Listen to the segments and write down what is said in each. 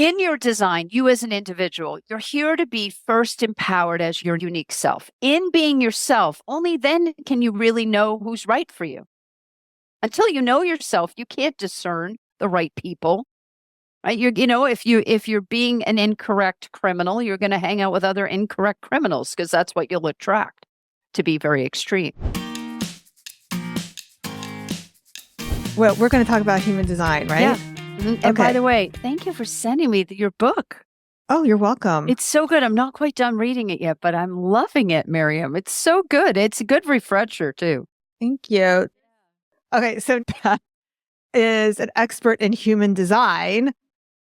In your design, you as an individual, you're here to be first empowered as your unique self. In being yourself, only then can you really know who's right for you. Until you know yourself, you can't discern the right people, right? If you're being an incorrect criminal, you're going to hang out with other incorrect criminals because that's what you'll attract, to be very extreme. Well, we're going to talk about human design, right? Yeah. Mm-hmm. And by the way, thank you for sending me your book. Oh, you're welcome. It's so good. I'm not quite done reading it yet, but I'm loving it, Miriam. It's so good. It's a good refresher, too. Thank you. Okay, so Beth is an expert in human design,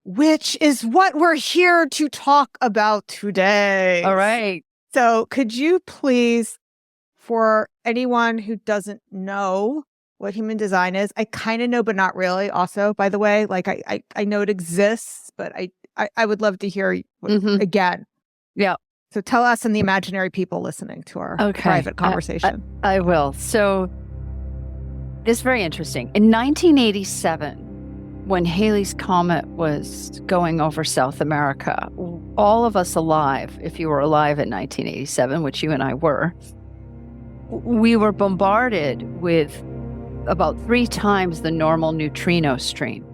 which is what we're here to talk about today. All right. So could you please, for anyone who doesn't know what human design is, I kind of know, but not really also, by the way, like I know it exists, but I would love to hear again. Yeah. So tell us and the imaginary people listening to our private conversation. I will. So it's very interesting. In 1987, when Halley's Comet was going over South America, all of us alive, if you were alive in 1987, which you and I were, we were bombarded with about 3 times the normal neutrino stream.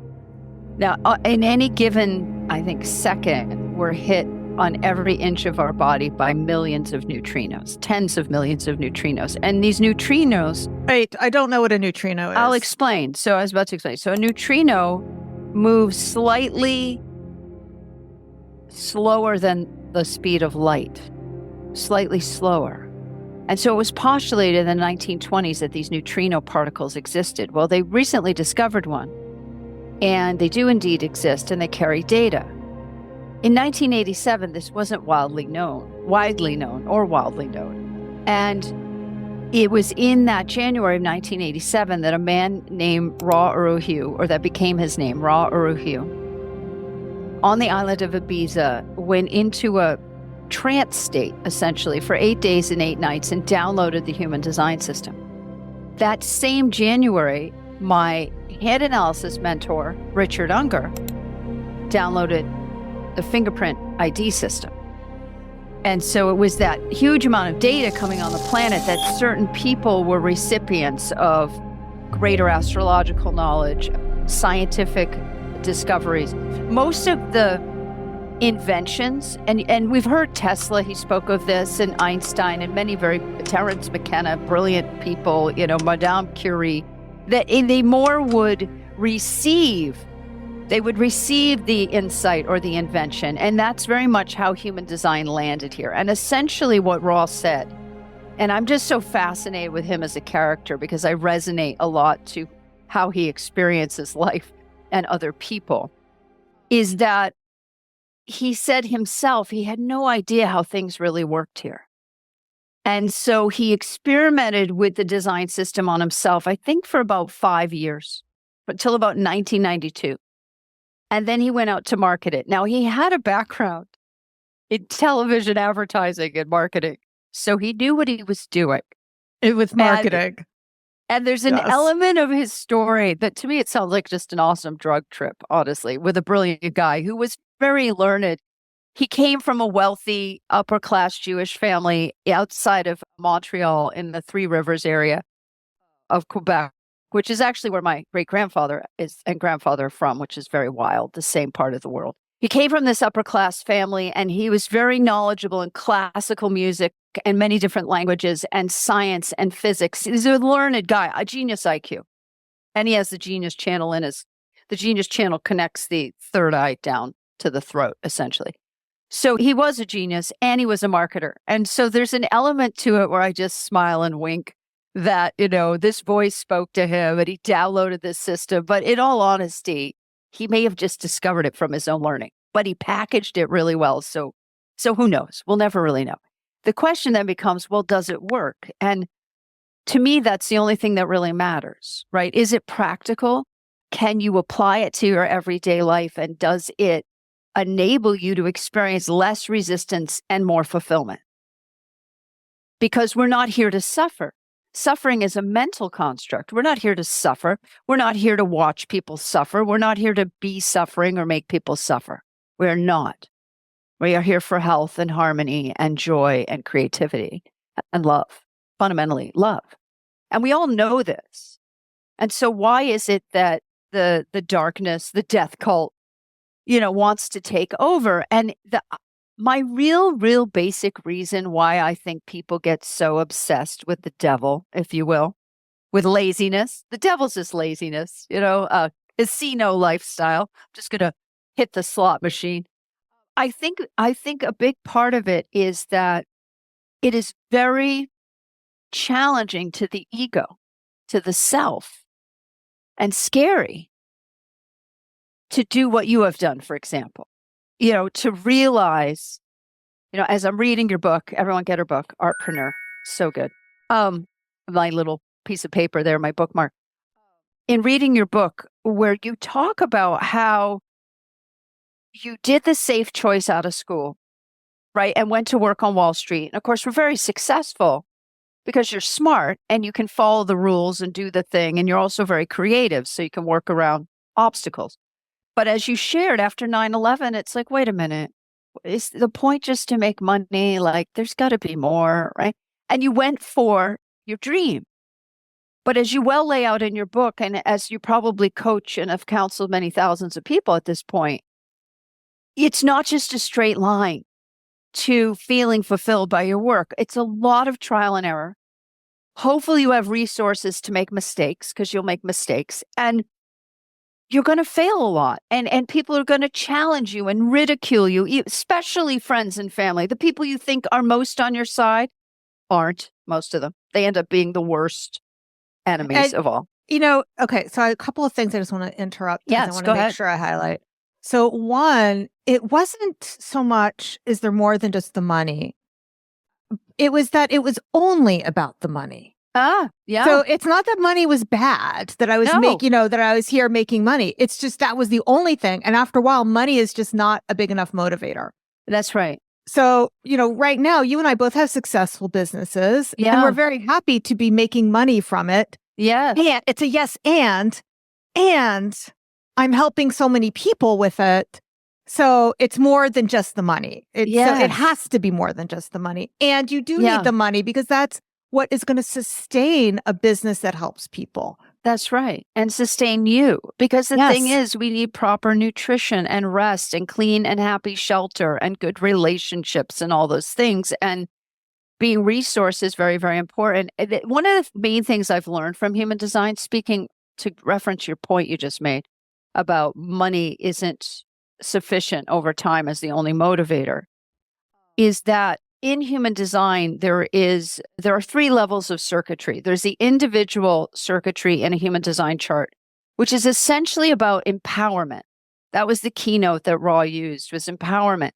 Now, in any given, I think, second, we're hit on every inch of our body by millions of neutrinos, tens of millions of neutrinos. And these neutrinos... Wait, I don't know what a neutrino is. I'll explain. So I was about to explain. So a neutrino moves slightly slower than the speed of light, slightly slower. And so it was postulated in the 1920s that these neutrino particles existed. Well, they recently discovered one, and they do indeed exist, and they carry data. In 1987, this wasn't widely known. And it was in that January of 1987 that a man named Ra Uru-Hu, or that became his name, Ra Uru-Hu, on the island of Ibiza, went into a trance state, essentially, for 8 days and 8 nights and downloaded the human design system. That same January, my head analysis mentor, Richard Unger, downloaded the fingerprint ID system. And so it was that huge amount of data coming on the planet that certain people were recipients of greater astrological knowledge, scientific discoveries. Most of the inventions, and we've heard Tesla, he spoke of this, and Einstein, and many Terence McKenna, brilliant people, Madame Curie, that they more would receive the insight or the invention. And that's very much how human design landed here. And essentially what Ross said, and I'm just so fascinated with him as a character because I resonate a lot to how he experiences life and other people, is that he said himself he had no idea how things really worked here. And so he experimented with the design system on himself, I think for about 5 years, until about 1992. And then he went out to market it. Now, he had a background in television advertising and marketing, so he knew what he was doing. With marketing. And there's an element of his story that, to me, it sounds like just an awesome drug trip, honestly, with a brilliant guy who was very learned. He came from a wealthy, upper-class Jewish family outside of Montreal in the Three Rivers area of Quebec, which is actually where my great-grandfather is and grandfather are from, which is very wild, the same part of the world. He came from this upper-class family, and he was very knowledgeable in classical music and many different languages and science and physics. He's a learned guy, a genius IQ. And he has the genius channel the genius channel connects the third eye down to the throat, essentially. So he was a genius and he was a marketer. And so there's an element to it where I just smile and wink that, this voice spoke to him and he downloaded this system. But in all honesty, he may have just discovered it from his own learning, but he packaged it really well. So who knows? We'll never really know. The question then becomes, well, does it work? And to me, that's the only thing that really matters, right? Is it practical? Can you apply it to your everyday life? And does it enable you to experience less resistance and more fulfillment? Because we're not here to suffer. Suffering is a mental construct. We're not here to suffer. We're not here to watch people suffer. We're not here to be suffering or make people suffer. We're not. We are here for health and harmony and joy and creativity and love, fundamentally love. And we all know this. And so why is it that the darkness, the death cult, wants to take over? And my real basic reason why I think people get so obsessed with the devil, if you will, with laziness. The devil's just laziness, casino lifestyle. I'm just going to hit the slot machine. I think a big part of it is that it is very challenging to the ego, to the self, and scary to do what you have done, for example. To realize, as I'm reading your book, everyone get her book, Artpreneur. So good. My little piece of paper there, my bookmark. In reading your book, where you talk about how you did the safe choice out of school, right? And went to work on Wall Street. And of course, we're very successful because you're smart and you can follow the rules and do the thing. And you're also very creative, so you can work around obstacles. But as you shared after 9/11, it's like, wait a minute, is the point just to make money? Like, there's got to be more, right? And you went for your dream. But as you well lay out in your book, and as you probably coach and have counseled many thousands of people at this point, it's not just a straight line to feeling fulfilled by your work. It's a lot of trial and error. Hopefully you have resources to make mistakes, because you'll make mistakes. And you're going to fail a lot, and people are going to challenge you and ridicule you, especially friends and family. The people you think are most on your side aren't, most of them. They end up being the worst enemies of all. Okay, so a couple of things I just want to interrupt. Yes, I want go to make ahead. sure I highlight. So one, it wasn't so much, is there more than just the money? It was that it was only about the money. Yeah. So it's not that money was bad, that I was making, that I was here making money. It's just that was the only thing. And after a while, money is just not a big enough motivator. That's right. So, right now, you and I both have successful businesses. Yeah. And we're very happy to be making money from it. Yeah. And it's a yes, and I'm helping so many people with it. So it's more than just the money. So it has to be more than just the money. And you do need the money, because that's what is going to sustain a business that helps people. That's right. And sustain you. Because the thing is, we need proper nutrition and rest and clean and happy shelter and good relationships and all those things. And being resourced is very, very important. One of the main things I've learned from human design, speaking to reference your point you just made about money isn't sufficient over time as the only motivator, is that in human design, there are 3 levels of circuitry. There's the individual circuitry in a human design chart, which is essentially about empowerment. That was the keynote that Ra used, was empowerment.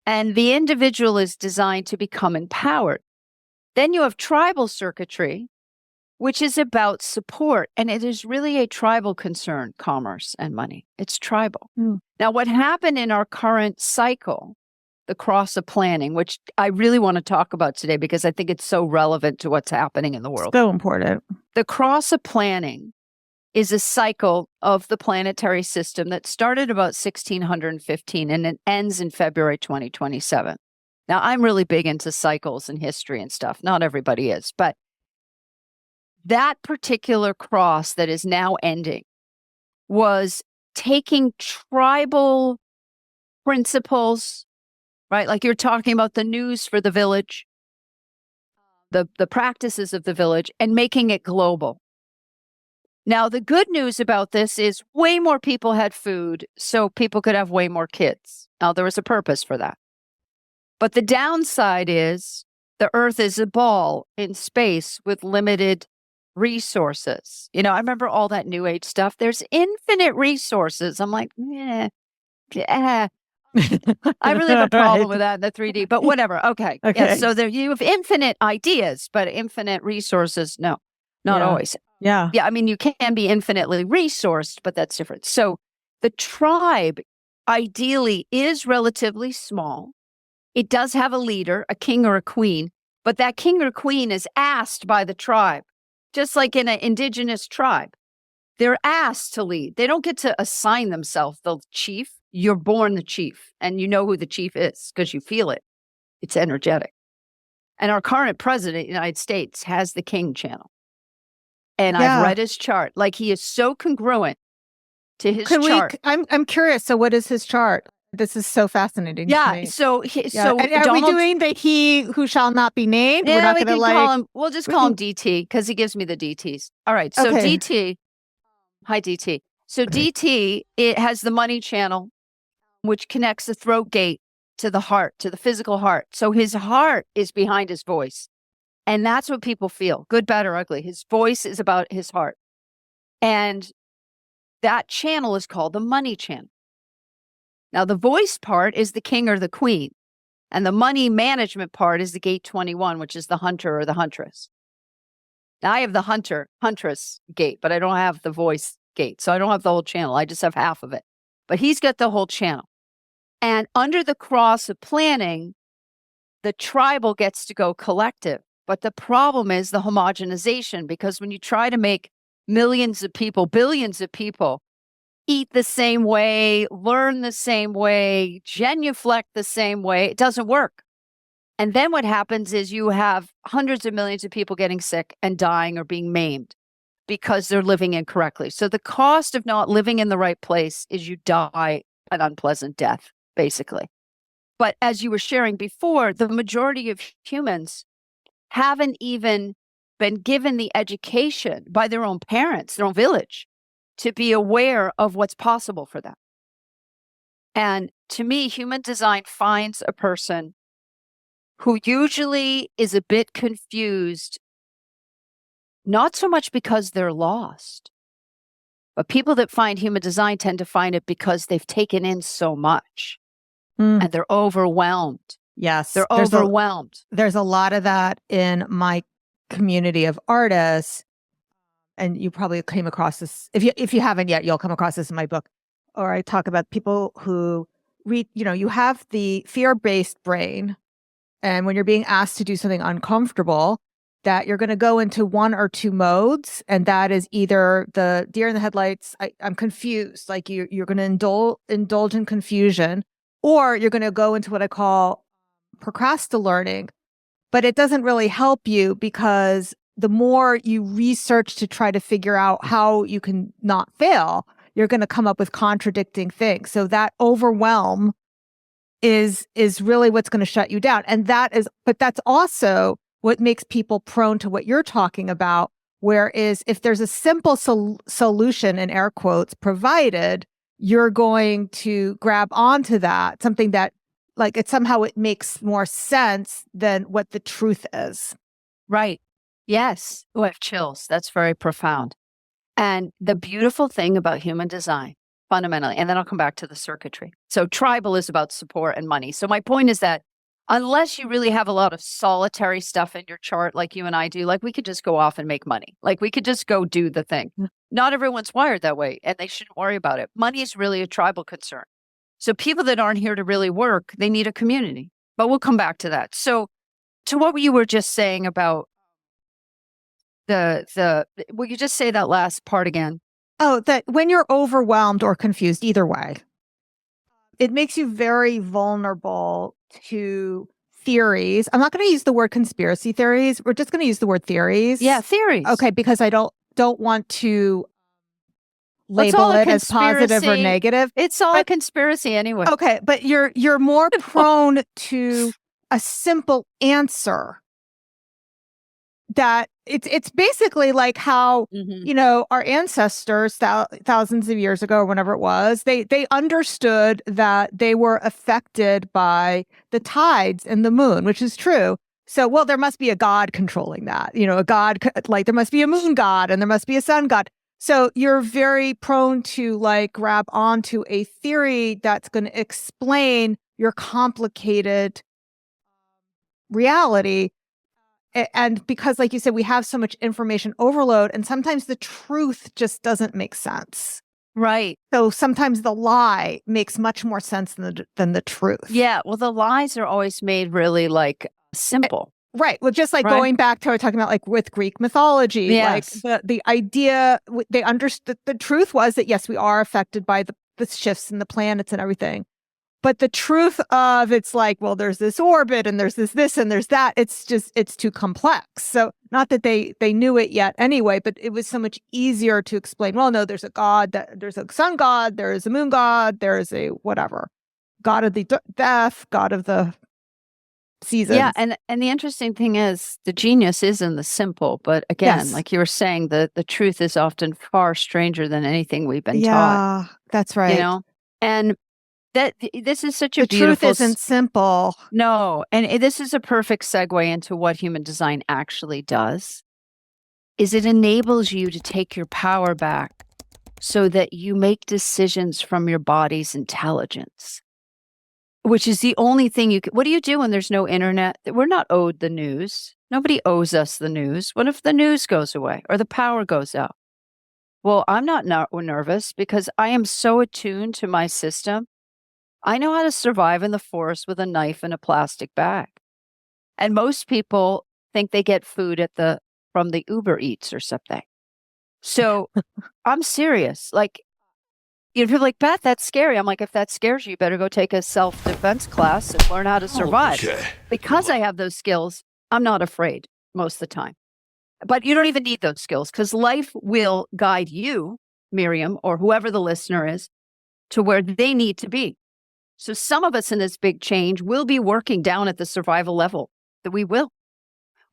And the individual is designed to become empowered. Then you have tribal circuitry, which is about support. And it is really a tribal concern, commerce and money. It's tribal. Now, what happened in our current cycle, the cross of planning, which I really want to talk about today because I think it's so relevant to what's happening in the world. So important. The cross of planning is a cycle of the planetary system that started about 1615 and it ends in February 2027. Now, I'm really big into cycles and history and stuff. Not everybody is, but that particular cross that is now ending was taking tribal principles, right? Like you're talking about the news for the village, the practices of the village, and making it global. Now, the good news about this is way more people had food, so people could have way more kids. Now, there was a purpose for that. But the downside is the Earth is a ball in space with limited resources. I remember all that New Age stuff. There's infinite resources. I'm like, I really have a problem with that in the 3D, but whatever. Okay. Yeah, so there you have infinite ideas, but infinite resources, no, not always. Yeah. I mean, you can be infinitely resourced, but that's different. So the tribe ideally is relatively small. It does have a leader, a king or a queen, but that king or queen is asked by the tribe, just like in an indigenous tribe. They're asked to lead. They don't get to assign themselves the chief. you're born the chief, and you know who the chief is because you feel it. It's energetic. And our current president of the United States has the king channel. And I've read his chart. Like, he is so congruent to his chart. I'm curious. So what is his chart? This is so fascinating to me. So and are we doing the he who shall not be named? Yeah, we can call him, we'll just call him DT because he gives me the DTs. All right. So DT, hi DT. So DT, it has the money channel, which connects the throat gate to the heart, to the physical heart. So his heart is behind his voice. And that's what people feel, good, bad, or ugly. His voice is about his heart. And that channel is called the money channel. Now, the voice part is the king or the queen. And the money management part is the gate 21, which is the hunter or the huntress. Now, I have the huntress gate, but I don't have the voice gate. So I don't have the whole channel. I just have half of it. But he's got the whole channel. And under the cross of planning, the tribal gets to go collective. But the problem is the homogenization, because when you try to make millions of people, billions of people eat the same way, learn the same way, genuflect the same way, it doesn't work. And then what happens is you have hundreds of millions of people getting sick and dying or being maimed because they're living incorrectly. So the cost of not living in the right place is you die an unpleasant death, basically. But as you were sharing before, the majority of humans haven't even been given the education by their own parents, their own village, to be aware of what's possible for them. And to me, human design finds a person who usually is a bit confused, not so much because they're lost, but people that find human design tend to find it because they've taken in so much and they're overwhelmed. Yes. They're overwhelmed. There's a lot of that in my community of artists. And you probably came across this. If you haven't yet, you'll come across this in my book. Or I talk about people who read, you have the fear-based brain. And when you're being asked to do something uncomfortable, that you're going to go into one or two modes. And that is either the deer in the headlights, I'm confused. Like you're going to indulge in confusion, or you're going to go into what I call procrastinating. But it doesn't really help you, because the more you research to try to figure out how you can not fail, you're going to come up with contradicting things. So that overwhelm is really what's going to shut you down. And but that's also what makes people prone to what you're talking about. Whereas if there's a simple solution, in air quotes, provided, you're going to grab onto that, something that it makes more sense than what the truth is. Right. Yes. Oh, I have chills. That's very profound. And the beautiful thing about human design, fundamentally, and then I'll come back to the circuitry. So tribal is about support and money. So my point is that unless you really have a lot of solitary stuff in your chart, like you and I do, like we could just go off and make money. Like we could just go do the thing. Not everyone's wired that way, and they shouldn't worry about it. Money is really a tribal concern. So people that aren't here to really work, they need a community. But we'll come back to that. So to what you were just saying about will you just say that last part again? Oh, that when you're overwhelmed or confused, either way, it makes you very vulnerable to theories. I'm not going to use the word conspiracy theories. We're just going to use the word theories. Yeah, theories. Okay, because I don't want to label it as positive or negative. It's all a conspiracy anyway. Okay, but you're more prone to a simple answer. That it's basically like how our ancestors thousands of years ago, or whenever it was, they understood that they were affected by the tides and the moon, which is true. So, well, there must be a god controlling that. A god, like there must be a moon god and there must be a sun god. So you're very prone to grab onto a theory that's going to explain your complicated reality. And because, like you said, we have so much information overload, and sometimes the truth just doesn't make sense. Right. So sometimes the lie makes much more sense than the truth. Yeah. Well, the lies are always made really simple. Right. Well, just going back to what we're talking about, with Greek mythology, yes. the idea, they understood, the truth was that, yes, we are affected by the shifts in the planets and everything. But the truth of it's like, well, there's this orbit and there's this and there's that. It's too complex. So not that they knew it yet anyway, but it was so much easier to explain. Well, no, there's a god, there's a sun god, there is a moon god, there is a whatever, god of the death, god of the seasons. Yeah, and the interesting thing is the genius is in the simple, but again, Yes. like you were saying, the truth is often far stranger than anything we've been taught. Yeah, that's right. You know, and that this is such a The beautiful. truth isn't simple. No, and this is a perfect segue into what human design actually does. Is it enables you to take your power back so that you make decisions from your body's intelligence, which is the only thing you can. What do you do when there's no internet? We're not owed the news. Nobody owes us the news. What if the news goes away or the power goes out? Well, I'm not nervous because I am so attuned to my system. I know how to survive in the forest with a knife and a plastic bag. And most people think they get food from the Uber Eats or something. So I'm serious. Like, people are like, Beth, that's scary. I'm like, if that scares you, you better go take a self-defense class and learn how to survive. Okay. Because I have those skills, I'm not afraid most of the time. But you don't even need those skills because life will guide you, Miriam, or whoever the listener is, to where they need to be. So some of us in this big change will be working down at the survival level. That we will.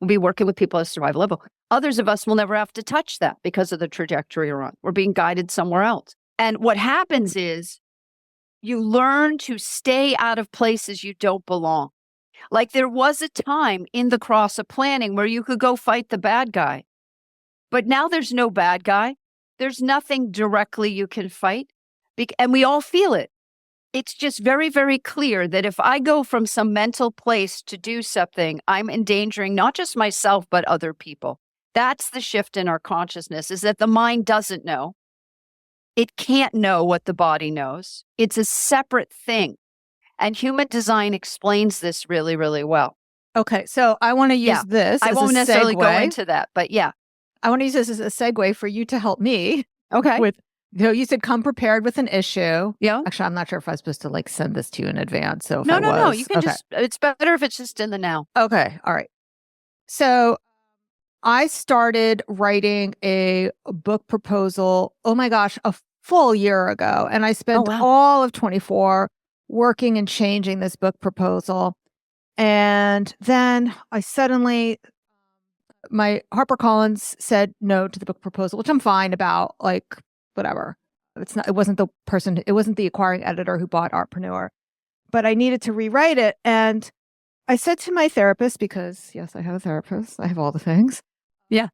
We'll be working with people at survival level. Others of us will never have to touch that because of the trajectory we're on. We're being guided somewhere else. And what happens is you learn to stay out of places you don't belong. Like there was a time in the cross of planning where you could go fight the bad guy. But now there's no bad guy. There's nothing directly you can fight. And we all feel it. It's just very, very clear that if I go from some mental place to do something, I'm endangering not just myself, but other people. That's the shift in our consciousness, is that the mind doesn't know. It can't know what the body knows. It's a separate thing. And human design explains this really, really well. Okay, so I want to use this. I won't necessarily go into that, but yeah. I want to use this as a segue for you to help me. Okay. You said come prepared with an issue. Yeah. Actually, I'm not sure if I was supposed to like send this to you in advance. So no. You can it's better if it's just in the now. Okay. All right. So I started writing a book proposal, oh my gosh, a full year ago. And I spent all of 24 working and changing this book proposal. And then my HarperCollins said no to the book proposal, which I'm fine about, like, whatever. It wasn't the acquiring editor who bought Artpreneur, but I needed to rewrite it. And I said to my therapist, because yes, I have a therapist. I have all the things. Yeah.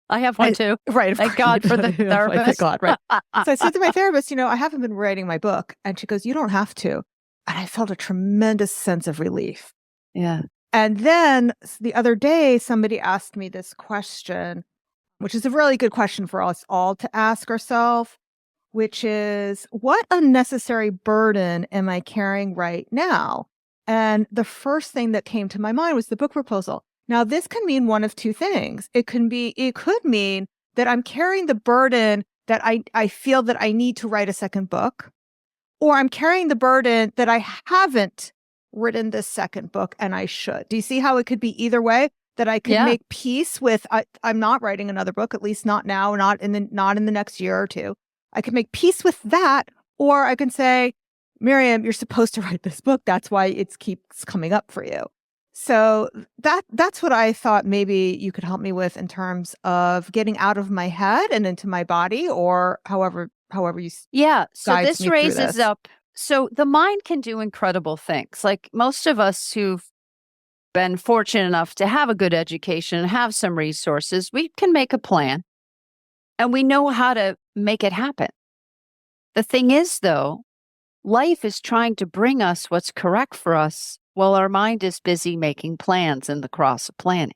I have one too. Right. Thank God for the therapist. Thank God, right. So I said to my therapist, I haven't been writing my book. And she goes, you don't have to. And I felt a tremendous sense of relief. Yeah. And then the other day, somebody asked me this question, which is a really good question for us all to ask ourselves, which is, what unnecessary burden am I carrying right now? And the first thing that came to my mind was the book proposal. Now, this can mean one of two things. It could mean that I'm carrying the burden that I feel that I need to write a second book, or I'm carrying the burden that I haven't written this second book and I should. Do you see how it could be either way? That I could make peace with, I'm not writing another book, at least not now, not in the next year or two. I can make peace with that, or I can say, Miriam, you're supposed to write this book. That's why it keeps coming up for you. So that's what I thought maybe you could help me with in terms of getting out of my head and into my body, or however you so this raises up. So the mind can do incredible things. Like most of us who've been fortunate enough to have a good education and have some resources, we can make a plan and we know how to make it happen. The thing is, though, life is trying to bring us what's correct for us while our mind is busy making plans in the cross of planning.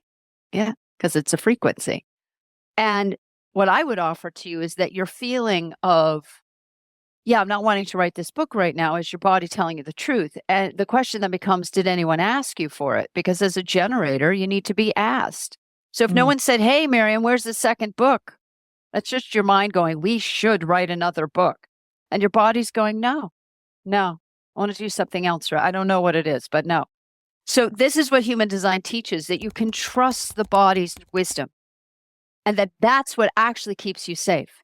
Yeah, because it's a frequency. And what I would offer to you is that your feeling of, I'm not wanting to write this book right now, is your body telling you the truth. And the question then becomes, did anyone ask you for it? Because as a generator, you need to be asked. So if no one said, hey, Miriam, where's the second book? That's just your mind going, we should write another book. And your body's going, no, I want to do something else. I don't know what it is, but no. So this is what human design teaches, that you can trust the body's wisdom, and that's what actually keeps you safe.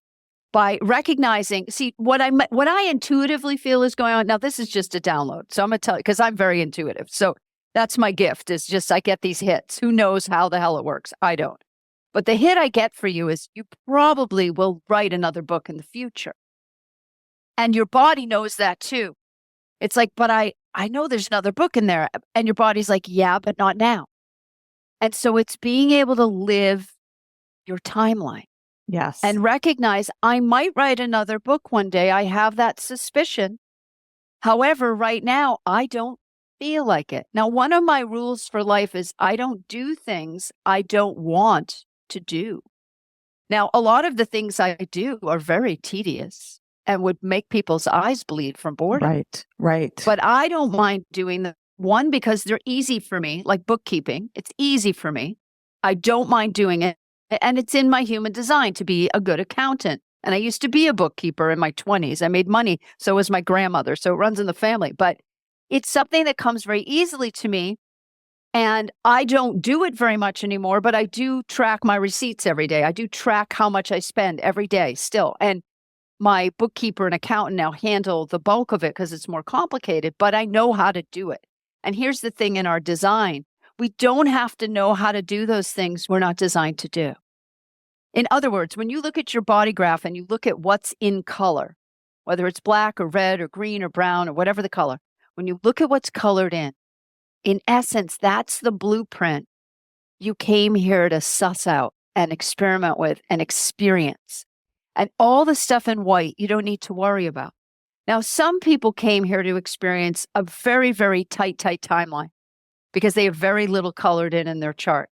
By recognizing, see, what I intuitively feel is going on. Now, this is just a download. So I'm going to tell you, because I'm very intuitive. So that's my gift, is just I get these hits. Who knows how the hell it works? I don't. But the hit I get for you is you probably will write another book in the future. And your body knows that too. It's like, but I know there's another book in there. And your body's like, yeah, but not now. And so it's being able to live your timeline. Yes. And recognize I might write another book one day. I have that suspicion. However, right now, I don't feel like it. Now, one of my rules for life is I don't do things I don't want to do. Now, a lot of the things I do are very tedious and would make people's eyes bleed from boredom. Right. But I don't mind doing them. One, because they're easy for me, like bookkeeping. It's easy for me. I don't mind doing it. And it's in my human design to be a good accountant. And I used to be a bookkeeper in my 20s. I made money. So was my grandmother. So it runs in the family. But it's something that comes very easily to me. And I don't do it very much anymore, but I do track my receipts every day. I do track how much I spend every day still. And my bookkeeper and accountant now handle the bulk of it because it's more complicated, but I know how to do it. And here's the thing in our design. We don't have to know how to do those things we're not designed to do. In other words, when you look at your body graph and you look at what's in color, whether it's black or red or green or brown or whatever the color, when you look at what's colored in essence, that's the blueprint you came here to suss out and experiment with and experience. And all the stuff in white, you don't need to worry about. Now, some people came here to experience a very, very tight timeline because they have very little colored in their chart.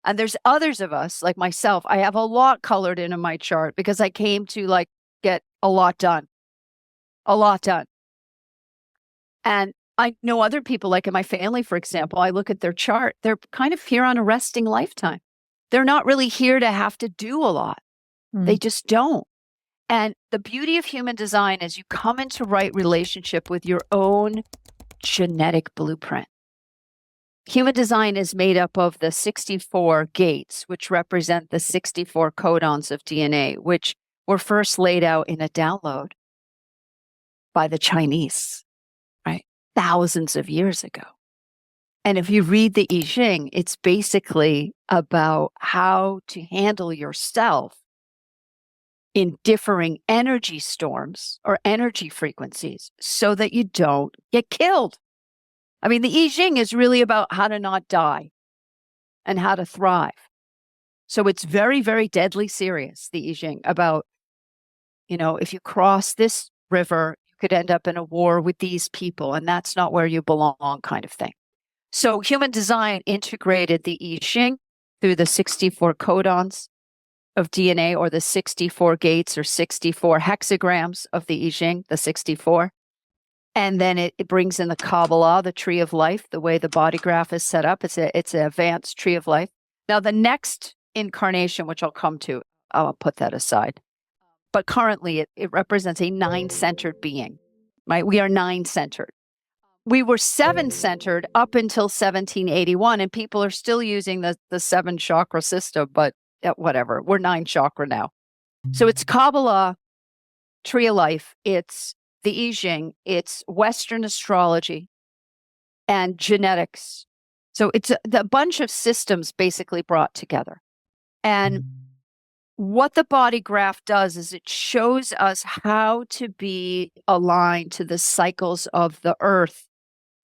And there's others of us, like myself, I have a lot colored in my chart because I came to get a lot done. And I know other people, like in my family, for example, I look at their chart, they're kind of here on a resting lifetime. They're not really here to have to do a lot. They just don't. And the beauty of human design is you come into right relationship with your own genetic blueprint. Human design is made up of the 64 gates, which represent the 64 codons of DNA, which were first laid out in a download by the Chinese, right? Thousands of years ago. And if you read the I Ching, it's basically about how to handle yourself in differing energy storms or energy frequencies so that you don't get killed. I mean, the I Ching is really about how to not die and how to thrive. So it's very, very deadly serious, the I Ching, about, if you cross this river, you could end up in a war with these people, and that's not where you belong, kind of thing. So human design integrated the I Ching through the 64 codons of DNA, or the 64 gates or 64 hexagrams of the I Ching, the 64. And then it brings in the Kabbalah, the tree of life, the way the body graph is set up. It's an advanced tree of life. Now, the next incarnation, which I'll come to, I'll put that aside. But currently, it represents a 9-centered being, right? We are 9-centered. We were 7-centered up until 1781, and people are still using the 7-chakra system, but whatever. We're 9 chakra now. So it's Kabbalah, tree of life. It's the I Ching, it's Western astrology and genetics. So it's a bunch of systems basically brought together. And what the body graph does is it shows us how to be aligned to the cycles of the earth,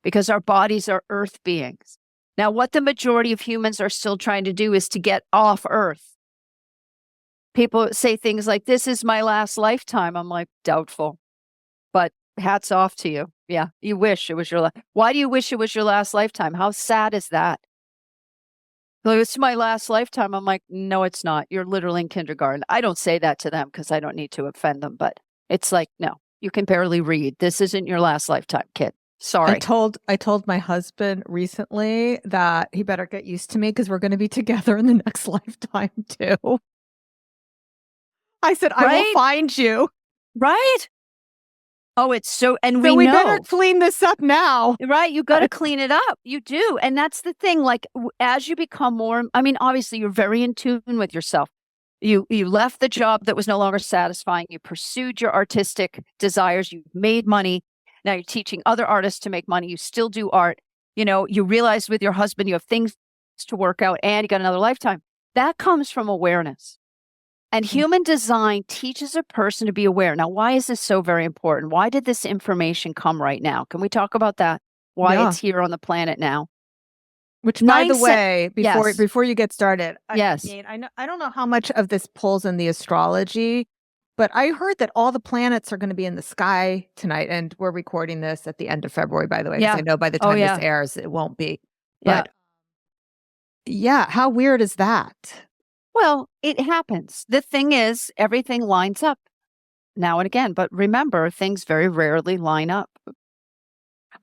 because our bodies are earth beings. Now, what the majority of humans are still trying to do is to get off earth. People say things like, this is my last lifetime. I'm like, doubtful. But hats off to you. Yeah, you wish it was your last. Why do you wish it was your last lifetime? How sad is that? Like, it's my last lifetime. I'm like, no, it's not. You're literally in kindergarten. I don't say that to them because I don't need to offend them. But it's like, no, you can barely read. This isn't your last lifetime, kid. Sorry. I told my husband recently that he better get used to me because we're going to be together in the next lifetime too. I said, I will find you. Right? Oh, it's so, and So we we know. better clean this up now. Right. You got to clean it up. You do. And that's the thing. Like, as you become more, I mean, obviously, you're very in tune with yourself. You left the job that was no longer satisfying. You pursued your artistic desires. You made money. Now you're teaching other artists to make money. You still do art. You know, you realize with your husband, you have things to work out and you got another lifetime. That comes from awareness. And human design teaches a person to be aware. Now, why is this so very important? Why did this information come right now? Can we talk about that? Why it's here on the planet now? Which, by the way, Yes. before you get started, Yes. I don't know how much of this pulls in the astrology, but I heard that all the planets are going to be in the sky tonight, and we're recording this at the end of February, by the way, because I know by the time this airs, it won't be. But how weird is that? Well, it happens. The thing is, everything lines up now and again. But remember, things very rarely line up.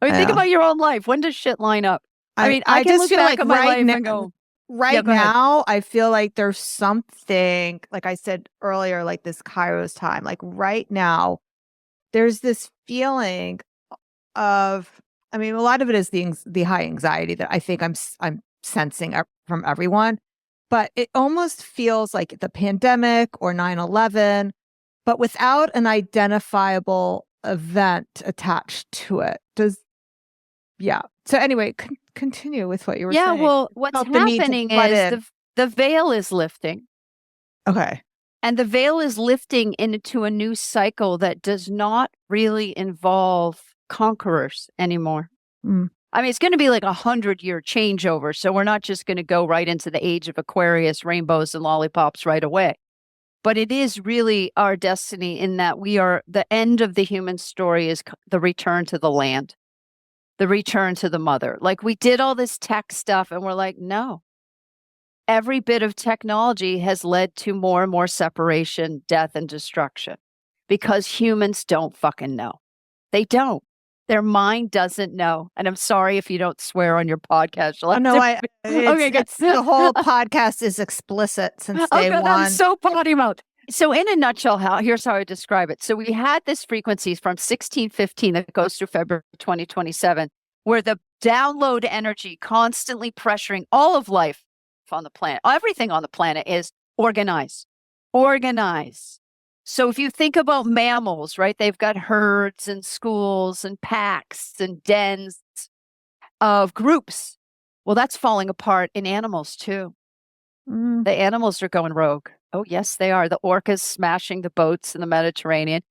I mean, think about your own life. When does shit line up? I mean, I can just look feel back like at my life and go, right now, I feel like there's something, like I said earlier, like this Kairos time. Like right now, there's this feeling of, I mean, a lot of it is the high anxiety that I think I'm sensing from everyone. But it almost feels like the pandemic or 9/11, but without an identifiable event attached to it. So anyway, continue with what you were saying. Yeah, well, what's happening is the veil is lifting. Okay. And the veil is lifting into a new cycle that does not really involve conquerors anymore. I mean, it's going to be like 100-year changeover. So we're not just going to go right into the age of Aquarius, rainbows and lollipops right away. But it is really our destiny in that we are, the end of the human story is the return to the land, the return to the mother. Like we did all this tech stuff and we're like, no. Every bit of technology has led to more and more separation, death, and destruction because humans don't fucking know. They don't. Their mind doesn't know. And I'm sorry if you don't swear on your podcast. The whole podcast is explicit since day one. I'm so potty mouth. So in a nutshell, here's how I describe it. So we had this frequencies from 1615 that goes through February 2027, where the download energy constantly pressuring all of life on the planet, everything on the planet is organize. So if you think about mammals, right, they've got herds and schools and packs and dens of groups. Well, that's falling apart in animals too. The animals are going rogue. Oh, yes, they are. The orcas smashing the boats in the Mediterranean.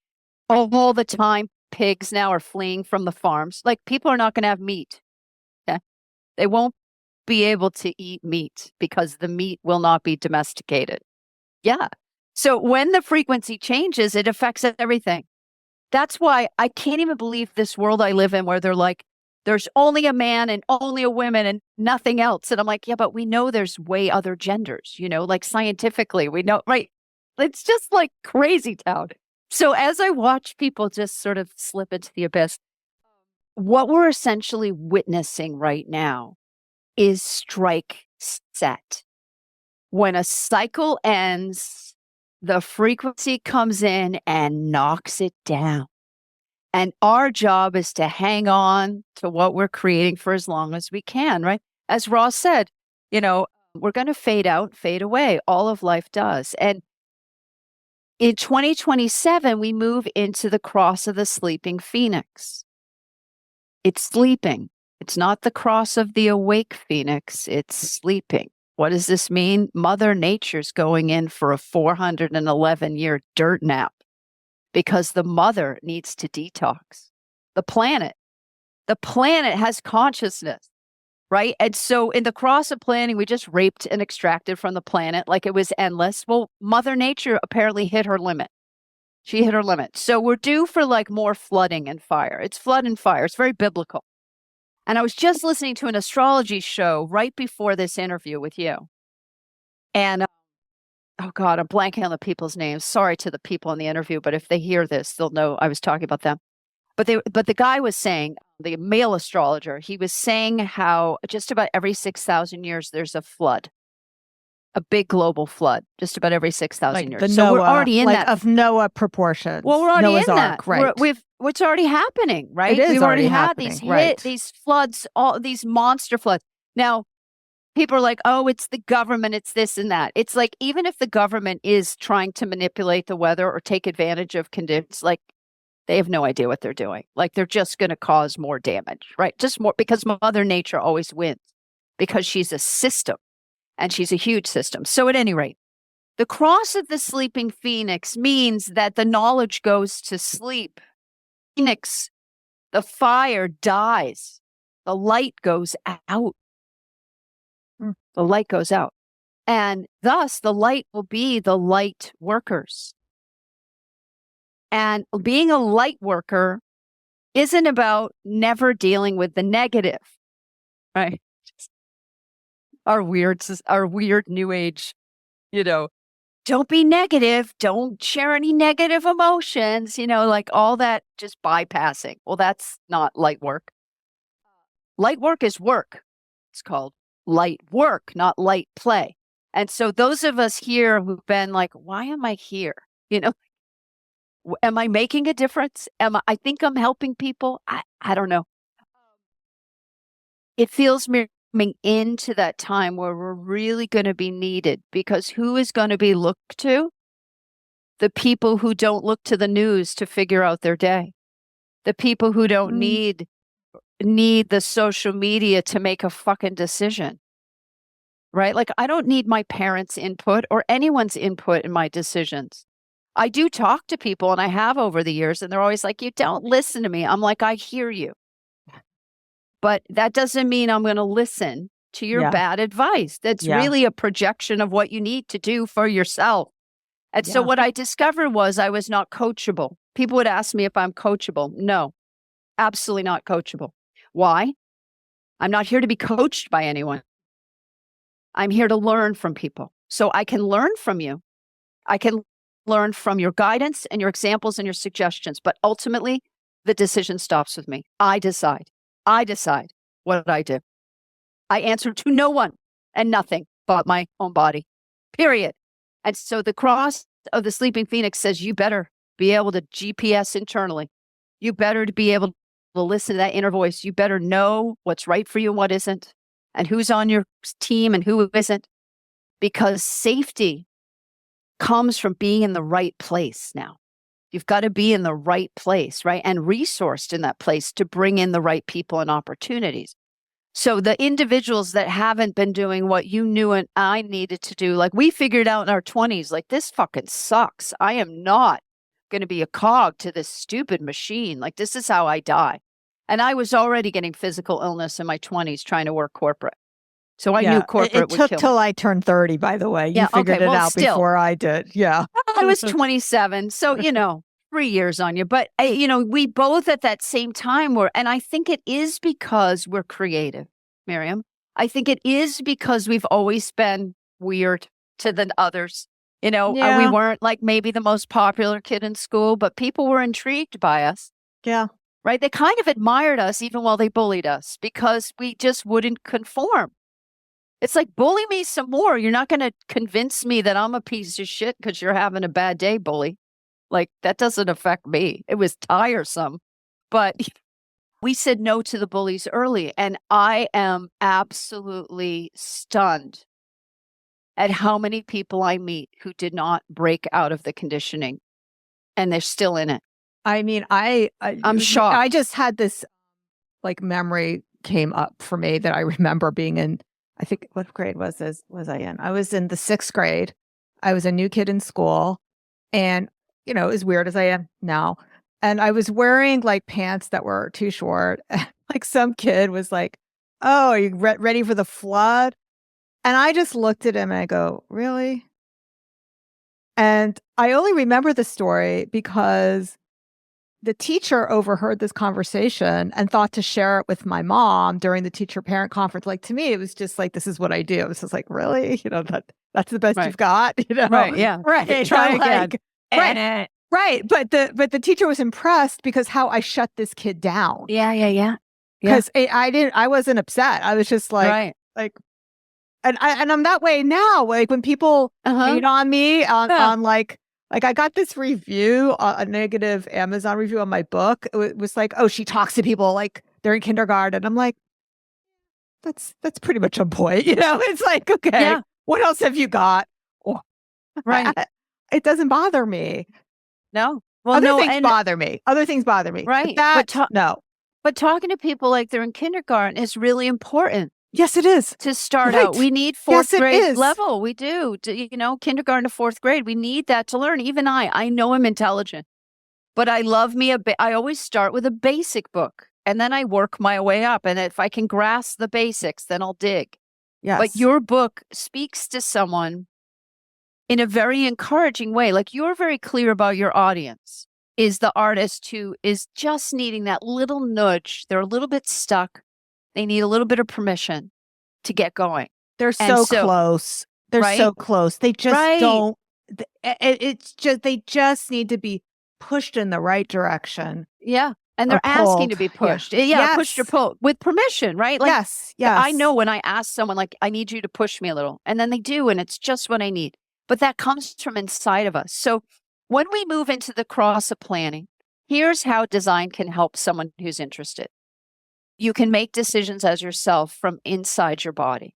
All the time, pigs now are fleeing from the farms. Like people are not going to have meat. Yeah. They won't be able to eat meat because the meat will not be domesticated. Yeah. So when the frequency changes, it affects everything. That's why I can't even believe this world I live in where they're like, there's only a man and only a woman and nothing else. And I'm like, yeah, but we know there's way other genders, like scientifically, we know, right? It's just like crazy town. So as I watch people just sort of slip into the abyss, what we're essentially witnessing right now is strike set. When a cycle ends, the frequency comes in and knocks it down. And our job is to hang on to what we're creating for as long as we can, right? As Ross said, we're going to fade out, fade away. All of life does. And in 2027, we move into the cross of the sleeping phoenix. It's sleeping. It's not the cross of the awake phoenix. It's sleeping. What does this mean? Mother Nature's going in for a 411-year dirt nap because the mother needs to detox. The planet has consciousness, right? And so in the cross of planning, we just raped and extracted from the planet like it was endless. Well, Mother Nature apparently hit her limit. She hit her limit. So we're due for like more flooding and fire. It's flood and fire. It's very biblical. And I was just listening to an astrology show right before this interview with you. And, oh God, I'm blanking on the people's names. Sorry to the people in the interview, but if they hear this, they'll know I was talking about them. But the guy was saying, the male astrologer, he was saying how just about every 6,000 years there's a flood. a big global flood just about every 6,000 Like years. the So Noah, we're already in like that. of Noah proportions. Well, we're already Noah's in Ark, that. right? It's already happening, right? It is We've already had happening, these these floods, all these monster floods. Now, people are like, oh, it's the government, it's this and that. It's like, even if the government is trying to manipulate the weather or take advantage of conditions, like, they have no idea what they're doing. Like, they're just going to cause more damage, right? Just more, because Mother Nature always wins, because she's a system and she's a huge system. So at any rate, the cross of the sleeping phoenix means that the knowledge goes to sleep. Phoenix, the fire dies. The light goes out. The light goes out. And thus, the light will be the light workers. And being a light worker isn't about never dealing with the negative, right? Our weird new age, don't be negative. Don't share any negative emotions, like all that, just bypassing. Well, that's not light work. Light work is work. It's called light work, not light play. And so those of us here who've been like, why am I here? Am I making a difference? I think I'm helping people. I don't know. It feels coming into that time where we're really going to be needed, because who is going to be looked to? The people who don't look to the news to figure out their day. The people who don't need the social media to make a fucking decision. Right? Like, I don't need my parents' input or anyone's input in my decisions. I do talk to people, and I have over the years, and they're always like, you don't listen to me. I'm like, I hear you. But that doesn't mean I'm going to listen to your bad advice. That's really a projection of what you need to do for yourself. And so what I discovered was I was not coachable. People would ask me if I'm coachable. No, absolutely not coachable. Why? I'm not here to be coached by anyone. I'm here to learn from people. So I can learn from you. I can learn from your guidance and your examples and your suggestions. But ultimately, the decision stops with me. I decide. I decide what I do. I answer to no one and nothing but my own body, period. And so the cross of the sleeping phoenix says, you better be able to GPS internally. You better be able to listen to that inner voice. You better know what's right for you and what isn't, and who's on your team and who isn't, because safety comes from being in the right place now. You've got to be in the right place, right? And resourced in that place to bring in the right people and opportunities. So the individuals that haven't been doing what you knew and I needed to do, like we figured out in our 20s, like, this fucking sucks. I am not going to be a cog to this stupid machine. Like, this is how I die. And I was already getting physical illness in my 20s trying to work corporate. So I knew corporate would kill me. It took till I turned 30, by the way. You figured it out before I did. Yeah. I was 27. So, 3 years on you. But, we both at that same time were, and I think it is because we're creative, Miriam. I think it is because we've always been weird to the others. We weren't like maybe the most popular kid in school, but people were intrigued by us. Yeah. Right? They kind of admired us even while they bullied us, because we just wouldn't conform. It's like, bully me some more. You're not going to convince me that I'm a piece of shit because you're having a bad day, bully. Like, that doesn't affect me. It was tiresome. But we said no to the bullies early. And I am absolutely stunned at how many people I meet who did not break out of the conditioning. And they're still in it. I mean, I'm shocked. I just had this memory came up for me that I remember being in, I think, what grade was I in? I was in the 6th grade. I was a new kid in school, and, as weird as I am now. And I was wearing pants that were too short. Some kid was like, oh, are you ready for the flood? And I just looked at him and I go, really? And I only remember the story because the teacher overheard this conversation and thought to share it with my mom during the teacher-parent conference. To me, it was just this is what I do. It was just really? That's the best you've got? Right, yeah. Right. Try again. Right. Right. But the teacher was impressed because how I shut this kid down. Yeah. Because I wasn't upset. I was just And I'm that way now. Like when people hate on me on like I got this review, a negative Amazon review on my book. It was like, oh, she talks to people like they're in kindergarten. I'm like, that's pretty much on point. It's like, okay, what else have you got? Right. It doesn't bother me. No. Well, Other things bother me. Other things bother me. Right. No. But talking to people like they're in kindergarten is really important. Yes, it is. To start out. We need fourth grade level. We do. Kindergarten to fourth grade. We need that to learn. Even I know I'm intelligent, but I love me I always start with a basic book and then I work my way up. And if I can grasp the basics, then I'll dig. Yes. But your book speaks to someone in a very encouraging way. Like you're very clear about your audience is the artist who is just needing that little nudge. They're a little bit stuck. They need a little bit of permission to get going. They're so close. They're so close. They just don't. It's just they just need to be pushed in the right direction. Yeah. And they're asking to be pushed. Yeah, pushed or pulled with permission, right? Like, yes. I know when I ask someone, like, I need you to push me a little. And then they do, and it's just what I need. But that comes from inside of us. So when we move into the cross of planning, here's how design can help someone who's interested. You can make decisions as yourself from inside your body,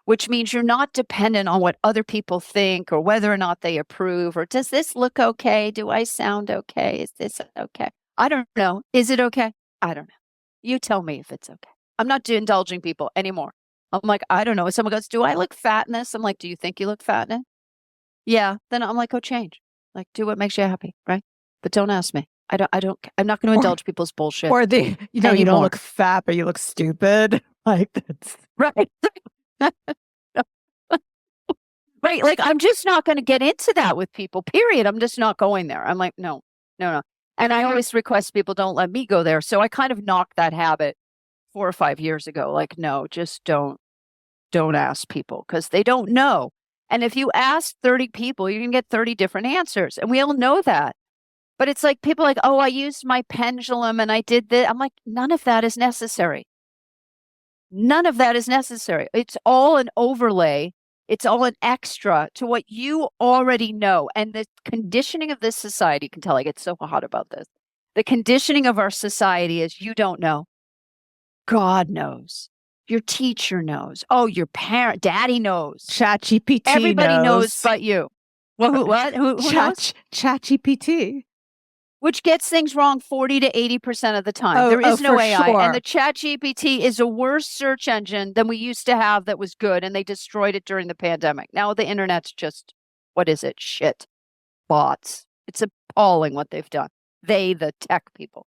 which means you're not dependent on what other people think or whether or not they approve or does this look okay? Do I sound okay? Is this okay? I don't know. Is it okay? I don't know. You tell me if it's okay. I'm not indulging people anymore. I'm like, I don't know. If someone goes, do I look fat in this? I'm like, do you think you look fat in it? Yeah. Then I'm like, oh, change. Like, do what makes you happy, right? But don't ask me. I'm not going to indulge people's bullshit. Or you don't look fat, but you look stupid. Like that's right. Right. Like, I'm just not going to get into that with people, period. I'm just not going there. I'm like, no. And I always request people don't let me go there. So I kind of knocked that habit 4 or 5 years ago. Like, no, just don't ask people because they don't know. And if you ask 30 people, you can get 30 different answers. And we all know that. But it's like people like, oh, I used my pendulum and I did this. I'm like, none of that is necessary. None of that is necessary. It's all an overlay. It's all an extra to what you already know. And the conditioning of this society, you can tell I get so hot about this. The conditioning of our society is you don't know. God knows. Your teacher knows. Oh, your parent, daddy knows. ChatGPT Everybody knows but you. Well, who knows? ChatGPT. Which gets things wrong 40 to 80% of the time. There is no AI. Sure. And the ChatGPT is a worse search engine than we used to have that was good. And they destroyed it during the pandemic. Now the internet's just, what is it? Shit. Bots. It's appalling what they've done. The tech people.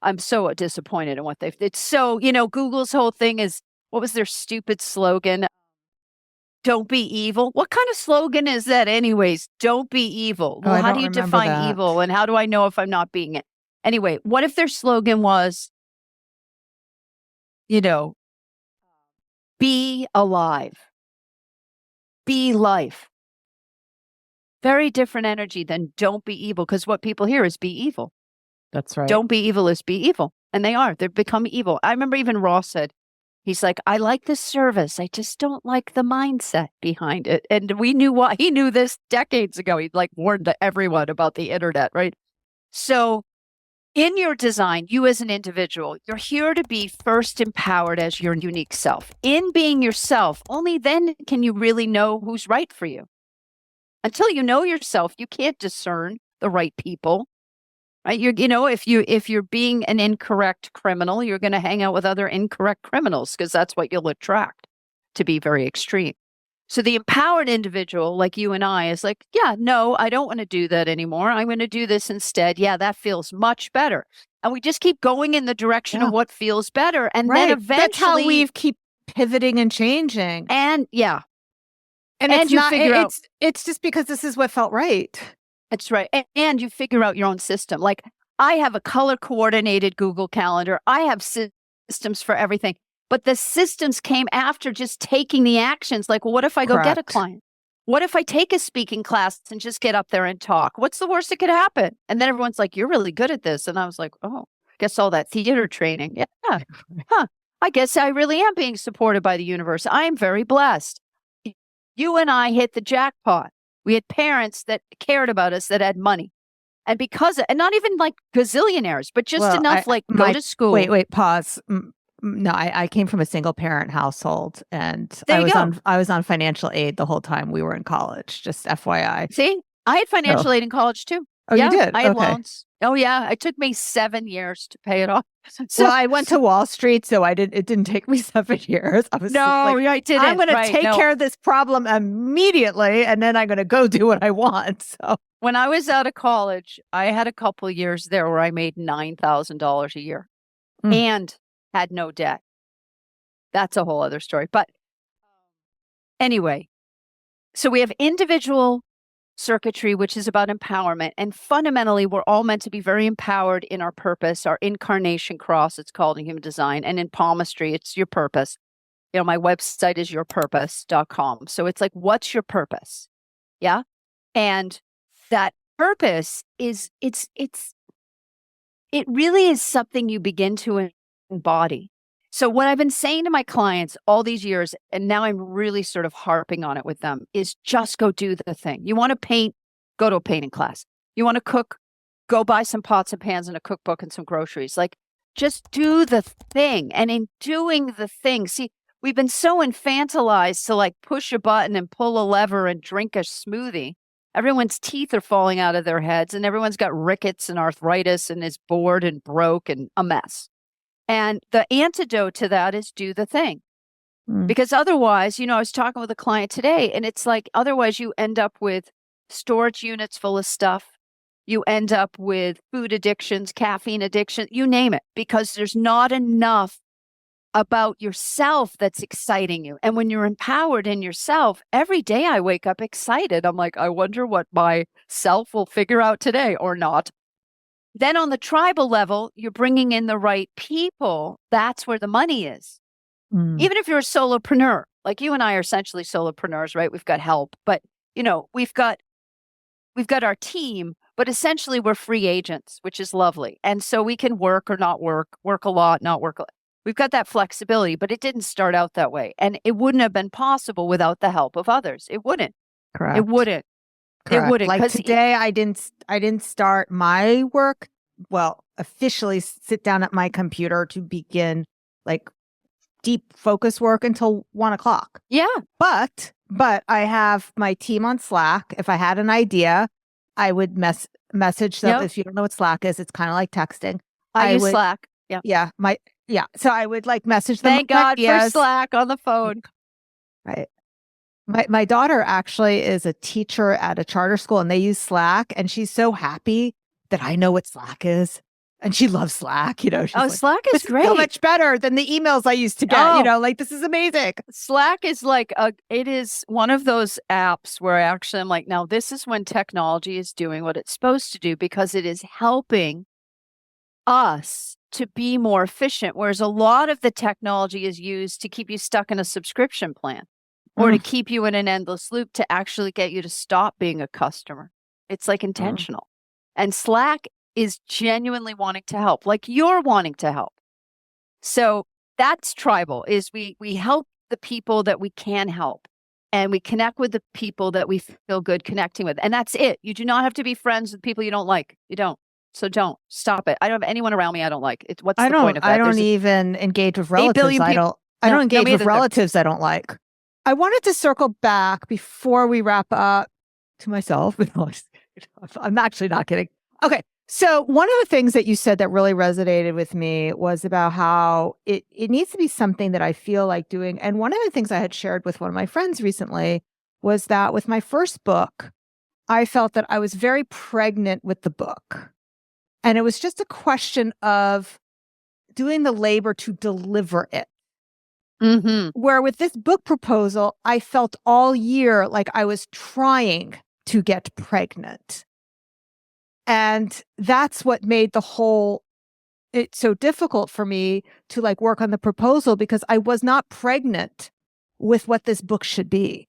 I'm so disappointed in what it's so, Google's whole thing is, what was their stupid slogan? Don't be evil. What kind of slogan is that anyways? Don't be evil. Well, how do you define evil? And how do I know if I'm not being it? Anyway, what if their slogan was, be alive, be life? Very different energy than don't be evil. Because what people hear is be evil. That's right. Don't be evil is be evil. And they are. They've become evil. I remember even Ross said, he's like, I like the service. I just don't like the mindset behind it. And we knew why. He knew this decades ago. He'd warned everyone about the internet, right? So in your design, you as an individual, you're here to be first empowered as your unique self. In being yourself, only then can you really know who's right for you. Until you know yourself, you can't discern the right people. Right? If you're being an incorrect criminal, you're going to hang out with other incorrect criminals because that's what you'll attract, to be very extreme. So the empowered individual like you and I is like, yeah, no, I don't want to do that anymore. I'm going to do this instead. Yeah, that feels much better. And we just keep going in the direction of what feels better. And then eventually that's how we keep pivoting and changing. And and it's not, it's just because this is what felt right. That's right. And you figure out your own system. Like I have a color coordinated Google Calendar. I have systems for everything. But the systems came after just taking the actions. Like, well, what if I go get a client? What if I take a speaking class and just get up there and talk? What's the worst that could happen? And then everyone's like, you're really good at this. And I was like, oh, guess all that theater training. Yeah. Huh. I guess I really am being supported by the universe. I am very blessed. You and I hit the jackpot. We had parents that cared about us, that had money. And and not even like gazillionaires, but just enough go to school. Wait, pause. No, I came from a single parent household, and There you go. I was on financial aid the whole time we were in college, just FYI. See, I had financial aid in college too. Oh, yeah, you did? I had Okay. loans. Oh yeah, it took me 7 years to pay it off. Well, I went to Wall Street, so it didn't take me 7 years. I was I didn't. I'm going to take care of this problem immediately, and then I'm going to go do what I want. So when I was out of college, I had a couple of years there where I made $9,000 a year and had no debt. That's a whole other story. But anyway, so we have individual circuitry, which is about empowerment. And fundamentally, we're all meant to be very empowered in our purpose, our incarnation cross, it's called in human design. And in palmistry, it's your purpose. You know, my website is yourpurpose.com. So it's like, what's your purpose? Yeah. And that purpose is, it really is something you begin to embody. So what I've been saying to my clients all these years, and now I'm really sort of harping on it with them, is just go do the thing. You want to paint, go to a painting class. You want to cook, go buy some pots and pans and a cookbook and some groceries. Like, just do the thing. And in doing the thing, see, we've been so infantilized to like push a button and pull a lever and drink a smoothie. Everyone's teeth are falling out of their heads and everyone's got rickets and arthritis and is bored and broke and a mess. And the antidote to that is do the thing. Because otherwise, I was talking with a client today and it's like, otherwise you end up with storage units full of stuff. You end up with food addictions, caffeine addiction, you name it, because there's not enough about yourself that's exciting you. And when you're empowered in yourself, every day I wake up excited. I'm like, I wonder what my self will figure out today or not. Then on the tribal level, you're bringing in the right people. That's where the money is. Even if you're a solopreneur, like you and I are essentially solopreneurs, right? We've got help, but we've got our team, but essentially we're free agents, which is lovely. And so we can work or not work a lot, not work. We've got that flexibility, but it didn't start out that way. And it wouldn't have been possible without the help of others. It wouldn't. Correct. It wouldn't. Correct. It wouldn't. Like today, I didn't start my work. Well, officially sit down at my computer to begin like deep focus work until 1:00. Yeah. But I have my team on Slack. If I had an idea, I would message them. Yep. If you don't know what Slack is, it's kind of like texting. I use Slack. Yeah. Yeah. So I would like message them. Thank God for Slack on the phone. Right. My daughter actually is a teacher at a charter school and they use Slack and she's so happy that I know what Slack is. And she loves Slack, She's like, Slack is great. So much better than the emails I used to get, like this is amazing. Slack is like, it is one of those apps where I'm like, now this is when technology is doing what it's supposed to do because it is helping us to be more efficient. Whereas a lot of the technology is used to keep you stuck in a subscription plan or to keep you in an endless loop to actually get you to stop being a customer. It's like intentional. And Slack is genuinely wanting to help, like you're wanting to help. So that's tribal, is we help the people that we can help and we connect with the people that we feel good connecting with. And that's it. You do not have to be friends with people you don't like. You don't. So don't. Stop it. I don't have anyone around me I don't like. What's the point of that? I don't even engage with relatives. I don't engage with relatives I don't like. I wanted to circle back before we wrap up to myself. I'm actually not kidding. Okay. So one of the things that you said that really resonated with me was about how it needs to be something that I feel like doing. And one of the things I had shared with one of my friends recently was that with my first book, I felt that I was very pregnant with the book. And it was just a question of doing the labor to deliver it. Where with this book proposal, I felt all year like I was trying to get pregnant. And that's what made it so difficult for me to like work on the proposal because I was not pregnant with what this book should be.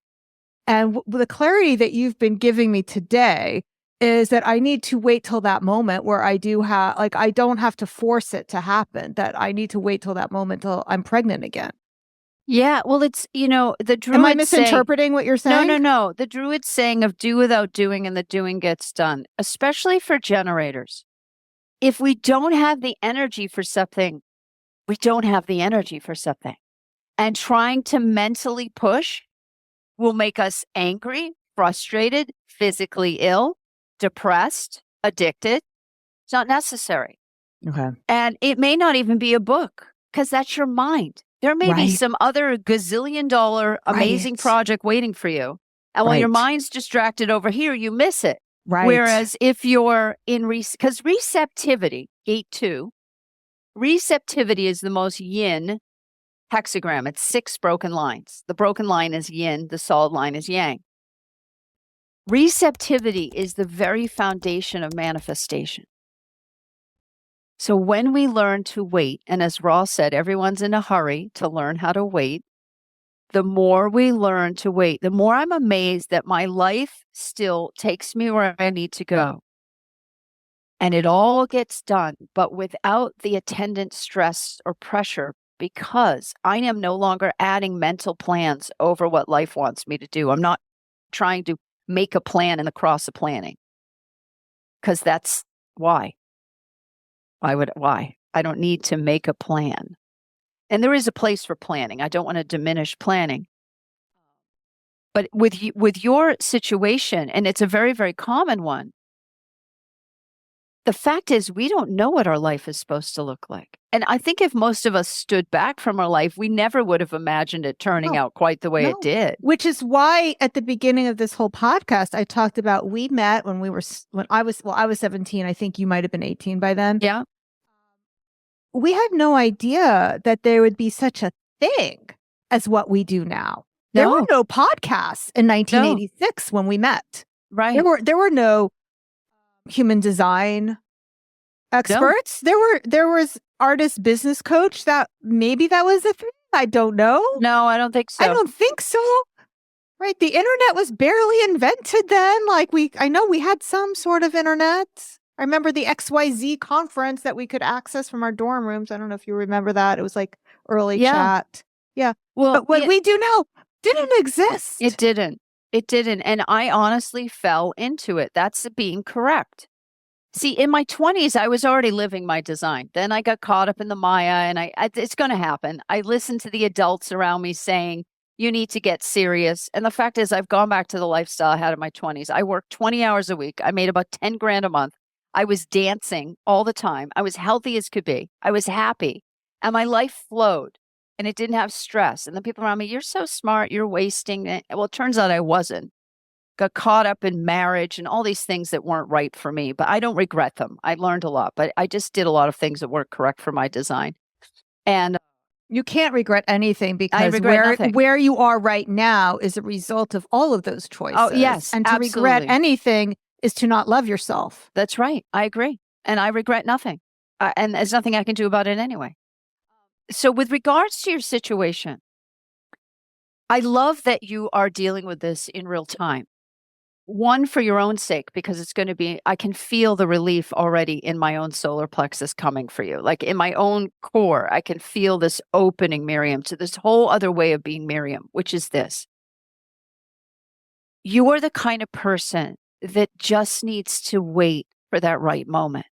And the clarity that you've been giving me today is that I need to wait till that moment where I do have, like, I don't have to force it to happen, that I need to wait till that moment till I'm pregnant again. Yeah, well, it's, the druid Am I misinterpreting what you're saying? No. The druid saying of do without doing and the doing gets done, especially for generators. If we don't have the energy for something, we don't have the energy for something. And trying to mentally push will make us angry, frustrated, physically ill, depressed, addicted. It's not necessary. Okay. And it may not even be a book because that's your mind. There may be some other gazillion-dollar amazing project waiting for you. And while your mind's distracted over here, you miss it. Right. Whereas if you're in, because receptivity, gate 2, receptivity is the most yin hexagram. It's 6 broken lines. The broken line is yin, the solid line is yang. Receptivity is the very foundation of manifestation. So when we learn to wait, and as Ross said, everyone's in a hurry to learn how to wait. The more we learn to wait, the more I'm amazed that my life still takes me where I need to go. And it all gets done, but without the attendant stress or pressure, because I am no longer adding mental plans over what life wants me to do. I'm not trying to make a plan in the cross of planning, because that's why. Why? I don't need to make a plan. And there is a place for planning. I don't want to diminish planning. But with your situation, and it's a very, very common one, the fact is we don't know what our life is supposed to look like. And I think if most of us stood back from our life, we never would have imagined it turning out quite the way it did. Which is why at the beginning of this whole podcast, I talked about we met when I was 17. I think you might have been 18 by then. Yeah. We had no idea that there would be such a thing as what we do now. There were no podcasts in 1986 when we met. Right. There were no human design experts. There was artist business coach. That was a thing. I don't know. No, I don't think so. I don't think so. Right. The internet was barely invented then. I know we had some sort of internet. I remember the XYZ conference that we could access from our dorm rooms. I don't know if you remember that. It was like early chat. Yeah. Well, but what we do now didn't exist. It didn't. And I honestly fell into it. That's being correct. See, in my 20s, I was already living my design. Then I got caught up in the Maya, and it's going to happen. I listened to the adults around me saying, you need to get serious. And the fact is, I've gone back to the lifestyle I had in my 20s. I worked 20 hours a week. I made about 10 grand a month. I was dancing all the time. I was healthy as could be. I was happy. And my life flowed. And it didn't have stress. And the people around me, you're so smart, you're wasting it. Well, it turns out I wasn't. Got caught up in marriage and all these things that weren't right for me, but I don't regret them. I learned a lot, but I just did a lot of things that weren't correct for my design. And you can't regret anything because I regret nothing. Where you are right now is a result of all of those choices. Oh, yes, and to absolutely. regret anything is to not love yourself. That's right. I agree. And I regret nothing. And there's nothing I can do about it anyway. So with regards to your situation, I love that you are dealing with this in real time. One, for your own sake, because it's going to be, I can feel the relief already in my own solar plexus coming for you. Like in my own core, I can feel this opening, Miriam, to this whole other way of being Miriam, which is this. You are the kind of person that just needs to wait for that right moment.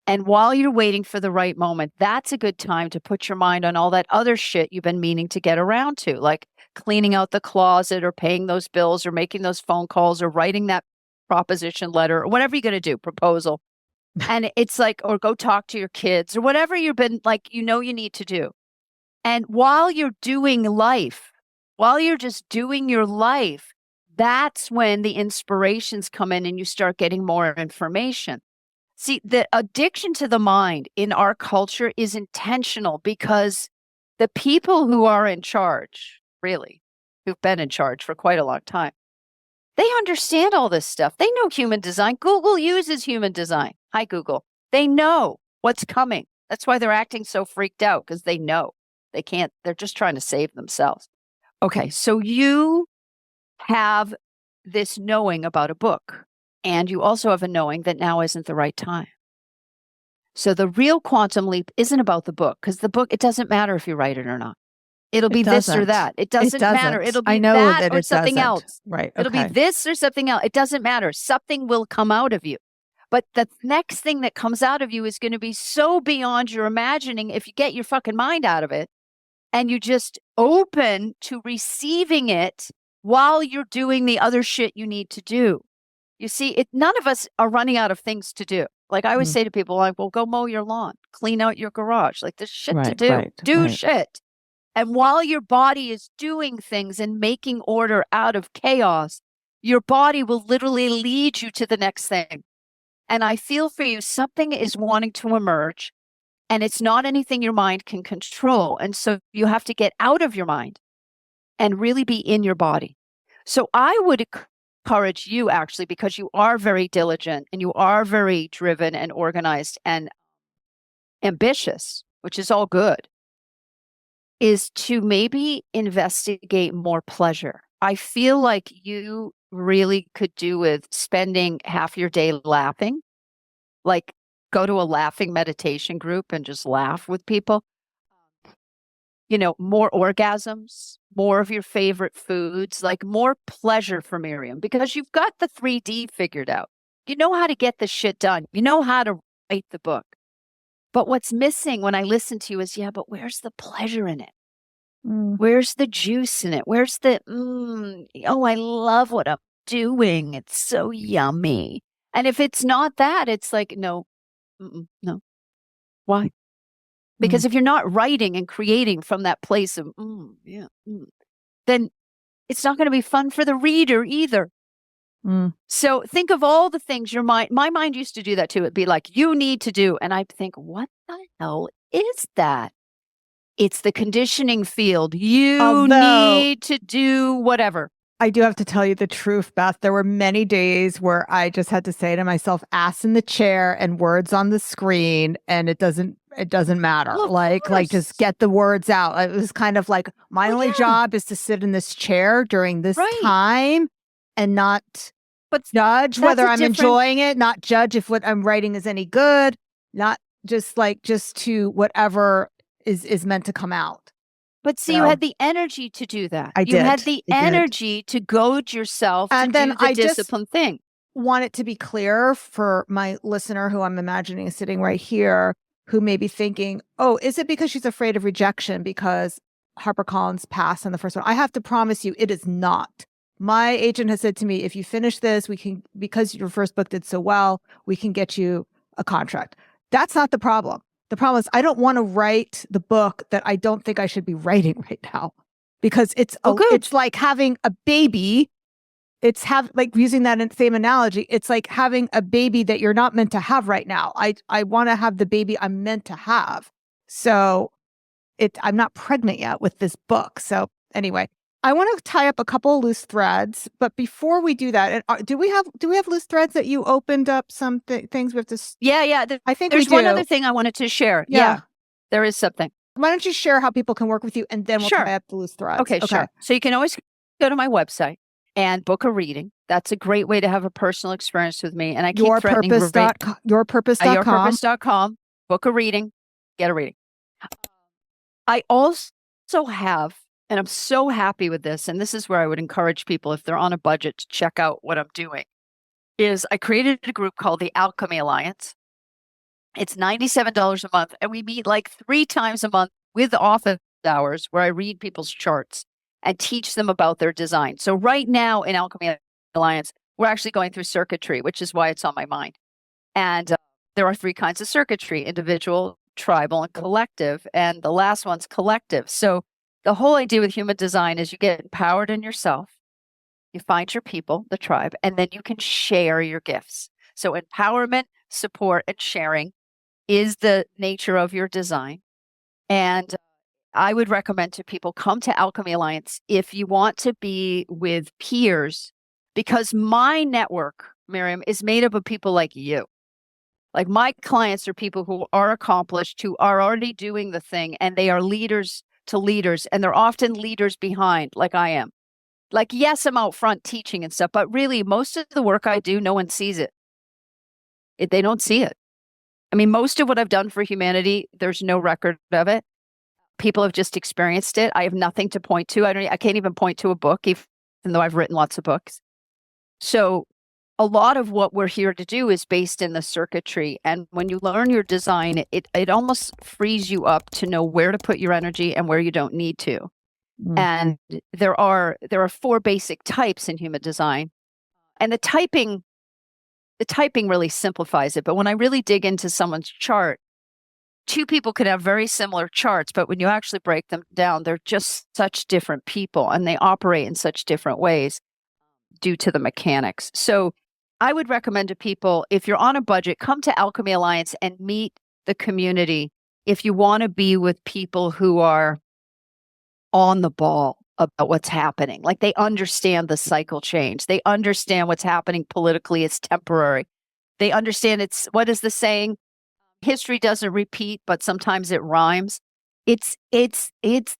And while you're waiting for the right moment, that's a good time to put your mind on all that other shit you've been meaning to get around to, like cleaning out the closet or paying those bills or making those phone calls or writing that proposition letter or whatever you're going to do, proposal. And it's like, or go talk to your kids or whatever you've been like, you need to do. And while you're doing life, while you're just doing your life, that's when the inspirations come in and you start getting more information. See, the addiction to the mind in our culture is intentional because the people who are in charge, really, who've been in charge for quite a long time, they understand all this stuff. They know human design. Google uses human design. Hi, Google. They know what's coming. That's why they're acting so freaked out, because they know they can't. They're just trying to save themselves. Okay, so you have this knowing about a book. And you also have a knowing that now isn't the right time. So the real quantum leap isn't about the book, because the book, it doesn't matter if you write it or not. It'll be this or that. It doesn't matter. It'll be that or something else. Right. It'll be this or something else. It doesn't matter. Something will come out of you. But the next thing that comes out of you is going to be so beyond your imagining if you get your fucking mind out of it and you just open to receiving it while you're doing the other shit you need to do. You see, none of us are running out of things to do. Like I always say to people, like, well, go mow your lawn, clean out your garage. Like there's shit to do. Do shit. And while your body is doing things and making order out of chaos, your body will literally lead you to the next thing. And I feel for you, something is wanting to emerge and it's not anything your mind can control. And so you have to get out of your mind and really be in your body. So I would encourage you actually, because you are very diligent and you are very driven and organized and ambitious, which is all good, is to maybe investigate more pleasure. I feel like you really could do with spending half your day laughing, like go to a laughing meditation group and just laugh with people. More orgasms, more of your favorite foods, like more pleasure for Miriam, because you've got the 3D figured out. You know how to get the shit done. You know how to write the book. But what's missing when I listen to you is, but where's the pleasure in it? Where's the juice in it? Where's the, I love what I'm doing. It's so yummy. And if it's not that, it's like, no. Why? Because if you're not writing and creating from that place of, then it's not going to be fun for the reader either. So think of all the things my mind used to do that too. It'd be like, you need to do. And I think, what the hell is that? It's the conditioning field. You need to do whatever. I do have to tell you the truth, Beth. There were many days where I just had to say to myself, ass in the chair and words on the screen, and it doesn't matter. Well, like just get the words out. It was kind of like my only job is to sit in this chair during this time and not judge whether I'm enjoying it, not judge if what I'm writing is any good, not just to whatever is meant to come out. But see, you had the energy to do that. You had the energy to goad yourself and to do the discipline thing. Want it to be clear for my listener who I'm imagining is sitting right here, who may be thinking, oh, is it because she's afraid of rejection because HarperCollins passed on the first one? I have to promise you, it is not. My agent has said to me, if you finish this, because your first book did so well, we can get you a contract. That's not the problem. The problem is I don't want to write the book that I don't think I should be writing right now, because it's like having a baby. It's like using that same analogy. It's like having a baby that you're not meant to have right now. I want to have the baby I'm meant to have. So I'm not pregnant yet with this book. So anyway, I want to tie up a couple of loose threads, but before we do that, do we have loose threads that you opened up some things we have to? Yeah. I think there's one other thing I wanted to share. Yeah, there is something. Why don't you share how people can work with you, and then we'll tie up the loose threads. Okay, sure. So you can always go to my website and book a reading. That's a great way to have a personal experience with me. And I keep threatening yourpurpose.com. Book a reading, get a reading. I also have, and I'm so happy with this, and this is where I would encourage people, if they're on a budget, to check out what I'm doing, is I created a group called the Alchemy Alliance. It's $97 a month, and we meet like 3 times a month with office hours where I read people's charts and teach them about their design. So right now in Alchemy Alliance, we're actually going through circuitry, which is why it's on my mind. And there are 3 kinds of circuitry: individual, tribal, and collective. And the last one's collective. So the whole idea with human design is you get empowered in yourself, you find your people, the tribe, and then you can share your gifts. So empowerment, support, and sharing is the nature of your design. And I would recommend to people, come to Alchemy Alliance if you want to be with peers, because my network, Miriam, is made up of people like you. Like my clients are people who are accomplished, who are already doing the thing, and they are leaders to leaders, and they're often leaders behind, like I am. Like, yes, I'm out front teaching and stuff, but really most of the work I do, no one sees it. They don't see it. I mean, most of what I've done for humanity, there's no record of it. People have just experienced it. I have nothing to point to. I can't even point to a book, even though I've written lots of books. So a lot of what we're here to do is based in the circuitry. And when you learn your design, it almost frees you up to know where to put your energy and where you don't need to. And there are 4 basic types in human design. And the typing really simplifies it. But when I really dig into someone's chart, 2 people can have very similar charts, but when you actually break them down, they're just such different people and they operate in such different ways due to the mechanics. So I would recommend to people, if you're on a budget, come to Alchemy Alliance and meet the community if you want to be with people who are on the ball about what's happening. Like, they understand the cycle change. They understand what's happening politically. It's temporary. They understand what is the saying? History doesn't repeat, but sometimes it rhymes. It's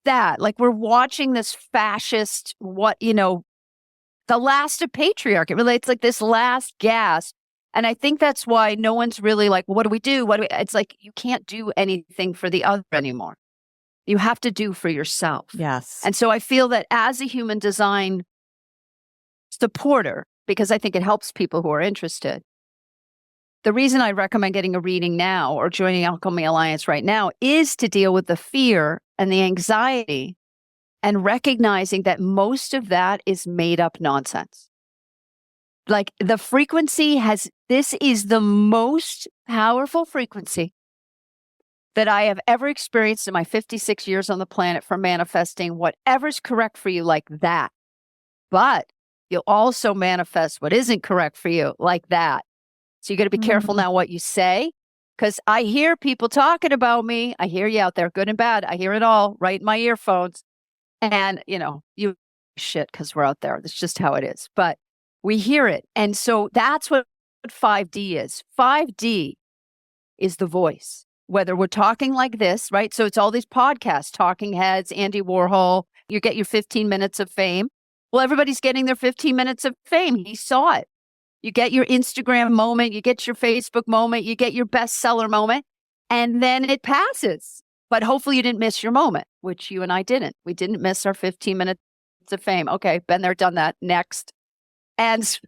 that. Like, we're watching this fascist, the last of patriarchy. Really, it's like this last gasp. And I think that's why no one's really like, what do we do? It's like, you can't do anything for the other anymore. You have to do for yourself. Yes. And so I feel that as a human design supporter, because I think it helps people who are interested, the reason I recommend getting a reading now or joining Alchemy Alliance right now is to deal with the fear and the anxiety and recognizing that most of that is made up nonsense. Like, the frequency this is the most powerful frequency that I have ever experienced in my 56 years on the planet for manifesting whatever's correct for you like that. But you'll also manifest what isn't correct for you like that. So you got to be careful now what you say, because I hear people talking about me. I hear you out there, good and bad. I hear it all right in my earphones. And, you shit, because we're out there. That's just how it is. But we hear it. And so that's what 5D is. 5D is the voice. Whether we're talking like this, right? So it's all these podcasts, Talking Heads, Andy Warhol, you get your 15 minutes of fame. Well, everybody's getting their 15 minutes of fame. He saw it. You get your Instagram moment, you get your Facebook moment, you get your bestseller moment, and then it passes. But hopefully you didn't miss your moment, which you and I didn't. We didn't miss our 15 minutes of fame. Okay, been there, done that, next. And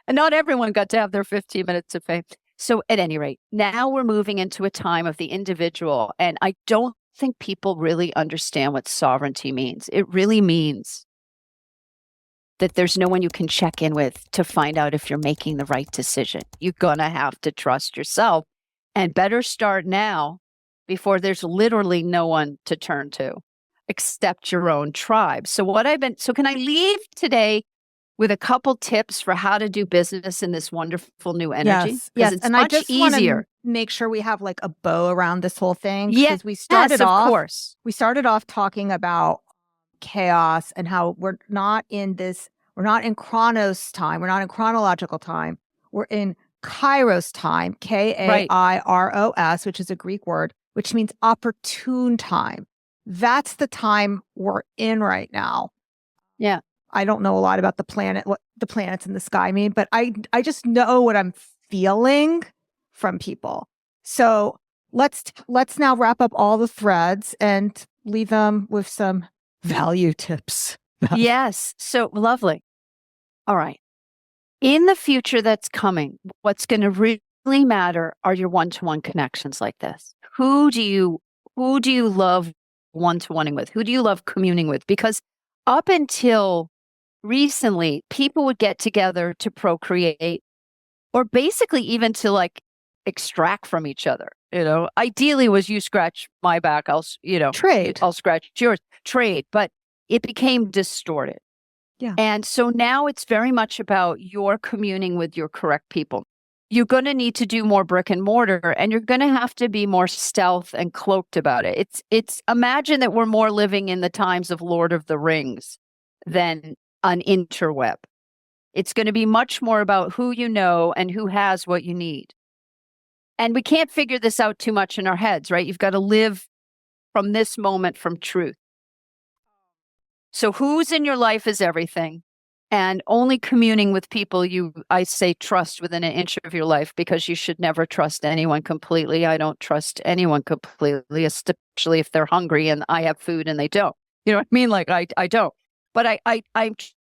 not everyone got to have their 15 minutes of fame. So at any rate, now we're moving into a time of the individual. And I don't think people really understand what sovereignty means. It really means that there's no one you can check in with to find out if you're making the right decision. You're going to have to trust yourself, and better start now before there's literally no one to turn to except your own tribe. So can I leave today with a couple tips for how to do business in this wonderful new energy? Yes. It's and much I just easier. Want to make sure we have like a bow around this whole thing. Yes, we of course. We started off talking about chaos and how we're not in Chronos time. We're not in chronological time. We're in Kairos time, Kairos, which is a Greek word, which means opportune time. That's the time we're in right now. Yeah. I don't know a lot about what the planets in the sky mean, but I just know what I'm feeling from people. So let's now wrap up all the threads and leave them with some value tips. Yes. So lovely. All right. In the future that's coming, what's going to really matter are your one-to-one connections like this. Who do you love one-to-oneing with? Who do you love communing with? Because up until recently, people would get together to procreate, or basically even to like extract from each other. Ideally was you scratch my back, trade. I'll scratch yours, trade. But it became distorted. Yeah. And so now it's very much about your communing with your correct people. You're going to need to do more brick and mortar, and you're going to have to be more stealth and cloaked about it. It's imagine that we're more living in the times of Lord of the Rings than an interweb. It's going to be much more about who you know and who has what you need. And we can't figure this out too much in our heads, right? You've got to live from this moment from truth. So who's in your life is everything. and only communing with people I say trust within an inch of your life, because you should never trust anyone completely. I don't trust anyone completely, especially if they're hungry and I have food and they don't. You know what I mean? Like I don't. But I'm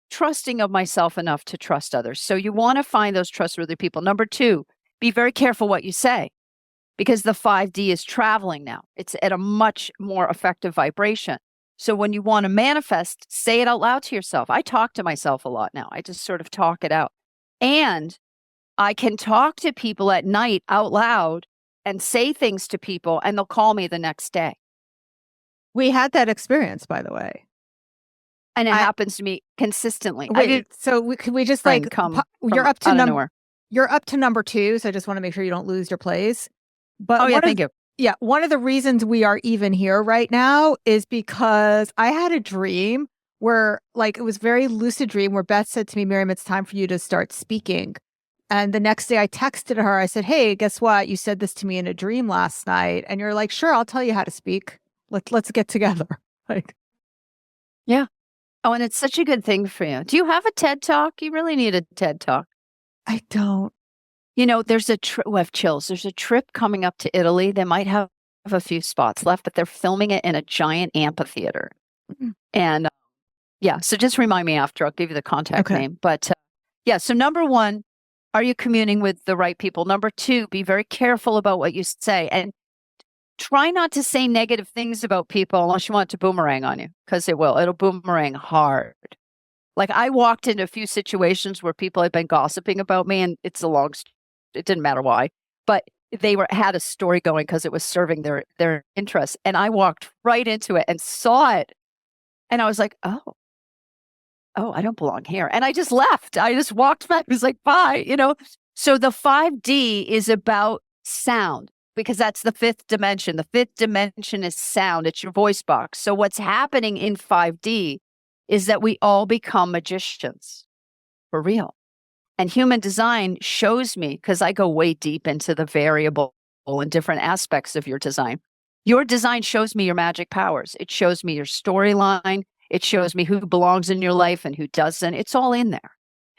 trusting of myself enough to trust others. So you want to find those trustworthy people. Number 2, be very careful what you say, because the 5D is traveling now. It's at a much more effective vibration. So when you want to manifest, say it out loud to yourself. I talk to myself a lot now. I just sort of talk it out. And I can talk to people at night out loud and say things to people, and they'll call me the next day. We had that experience, by the way. And it happens to me consistently. Wait, could we just like, you're up to number 2. So I just want to make sure you don't lose your place. But thank you. Yeah. One of the reasons we are even here right now is because I had a dream where, like, it was a very lucid dream where Beth said to me, Miriam, it's time for you to start speaking. And the next day I texted her. I said, hey, guess what? You said this to me in a dream last night. And you're like, sure, I'll tell you how to speak. Let's get together. Like, yeah. Oh, and it's such a good thing for you. Do you have a TED Talk? You really need a TED Talk. I don't. You know, there's a trip. I have chills. There's a trip coming up to Italy. They might have a few spots left, but they're filming it in a giant amphitheater. Mm-hmm. And yeah, so just remind me after. I'll give you the contact name. But yeah, so number 1, are you communing with the right people? Number 2, be very careful about what you say, and try not to say negative things about people unless you want it to boomerang on you, because it will. It'll boomerang hard. Like, I walked into a few situations where people had been gossiping about me, and it's a long story. It didn't matter why, but they had a story going because it was serving their interests. And I walked right into it and saw it. And I was like, oh, I don't belong here. And I just left. I just walked back. I was like, bye, you know? So the 5D is about sound, because that's the 5th dimension. The 5th dimension is sound. It's your voice box. So what's happening in 5D is that we all become magicians for real. And human design shows me, because I go way deep into the variable and different aspects of your design. Your design shows me your magic powers. It shows me your storyline. It shows me who belongs in your life and who doesn't. It's all in there.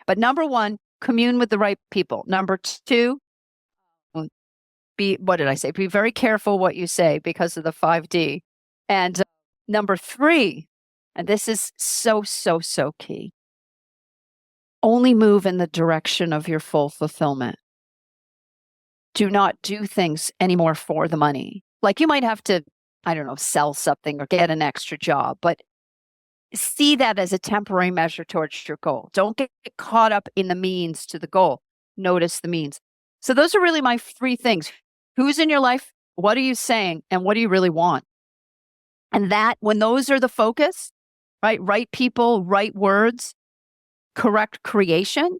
But number 1, commune with the right people. Number 2, be very careful what you say because of the 5D. And number 3, and this is so key, only move in the direction of your full fulfillment. Do not do things anymore for the money. Like, you might have to, I don't know, sell something or get an extra job, but see that as a temporary measure towards your goal. Don't get caught up in the means to the goal. Notice the means. So those are really my 3 things. Who's in your life? What are you saying? And what do you really want? And that, when those are the focus, right people, right words, correct creation,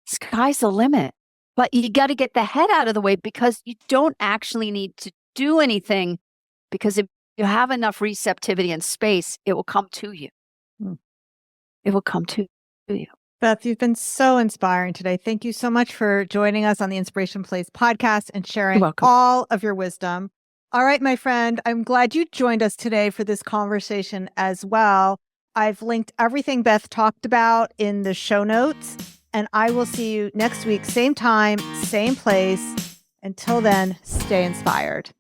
sky's the limit. But you got to get the head out of the way, because you don't actually need to do anything, because if you have enough receptivity and space, it will come to you. It will come to you. Beth, you've been so inspiring today. Thank you so much for joining us on the Inspiration Place podcast and sharing all of your wisdom. All right, my friend, I'm glad you joined us today for this conversation as well. I've linked everything Beth talked about in the show notes, and I will see you next week, same time, same place. Until then, stay inspired.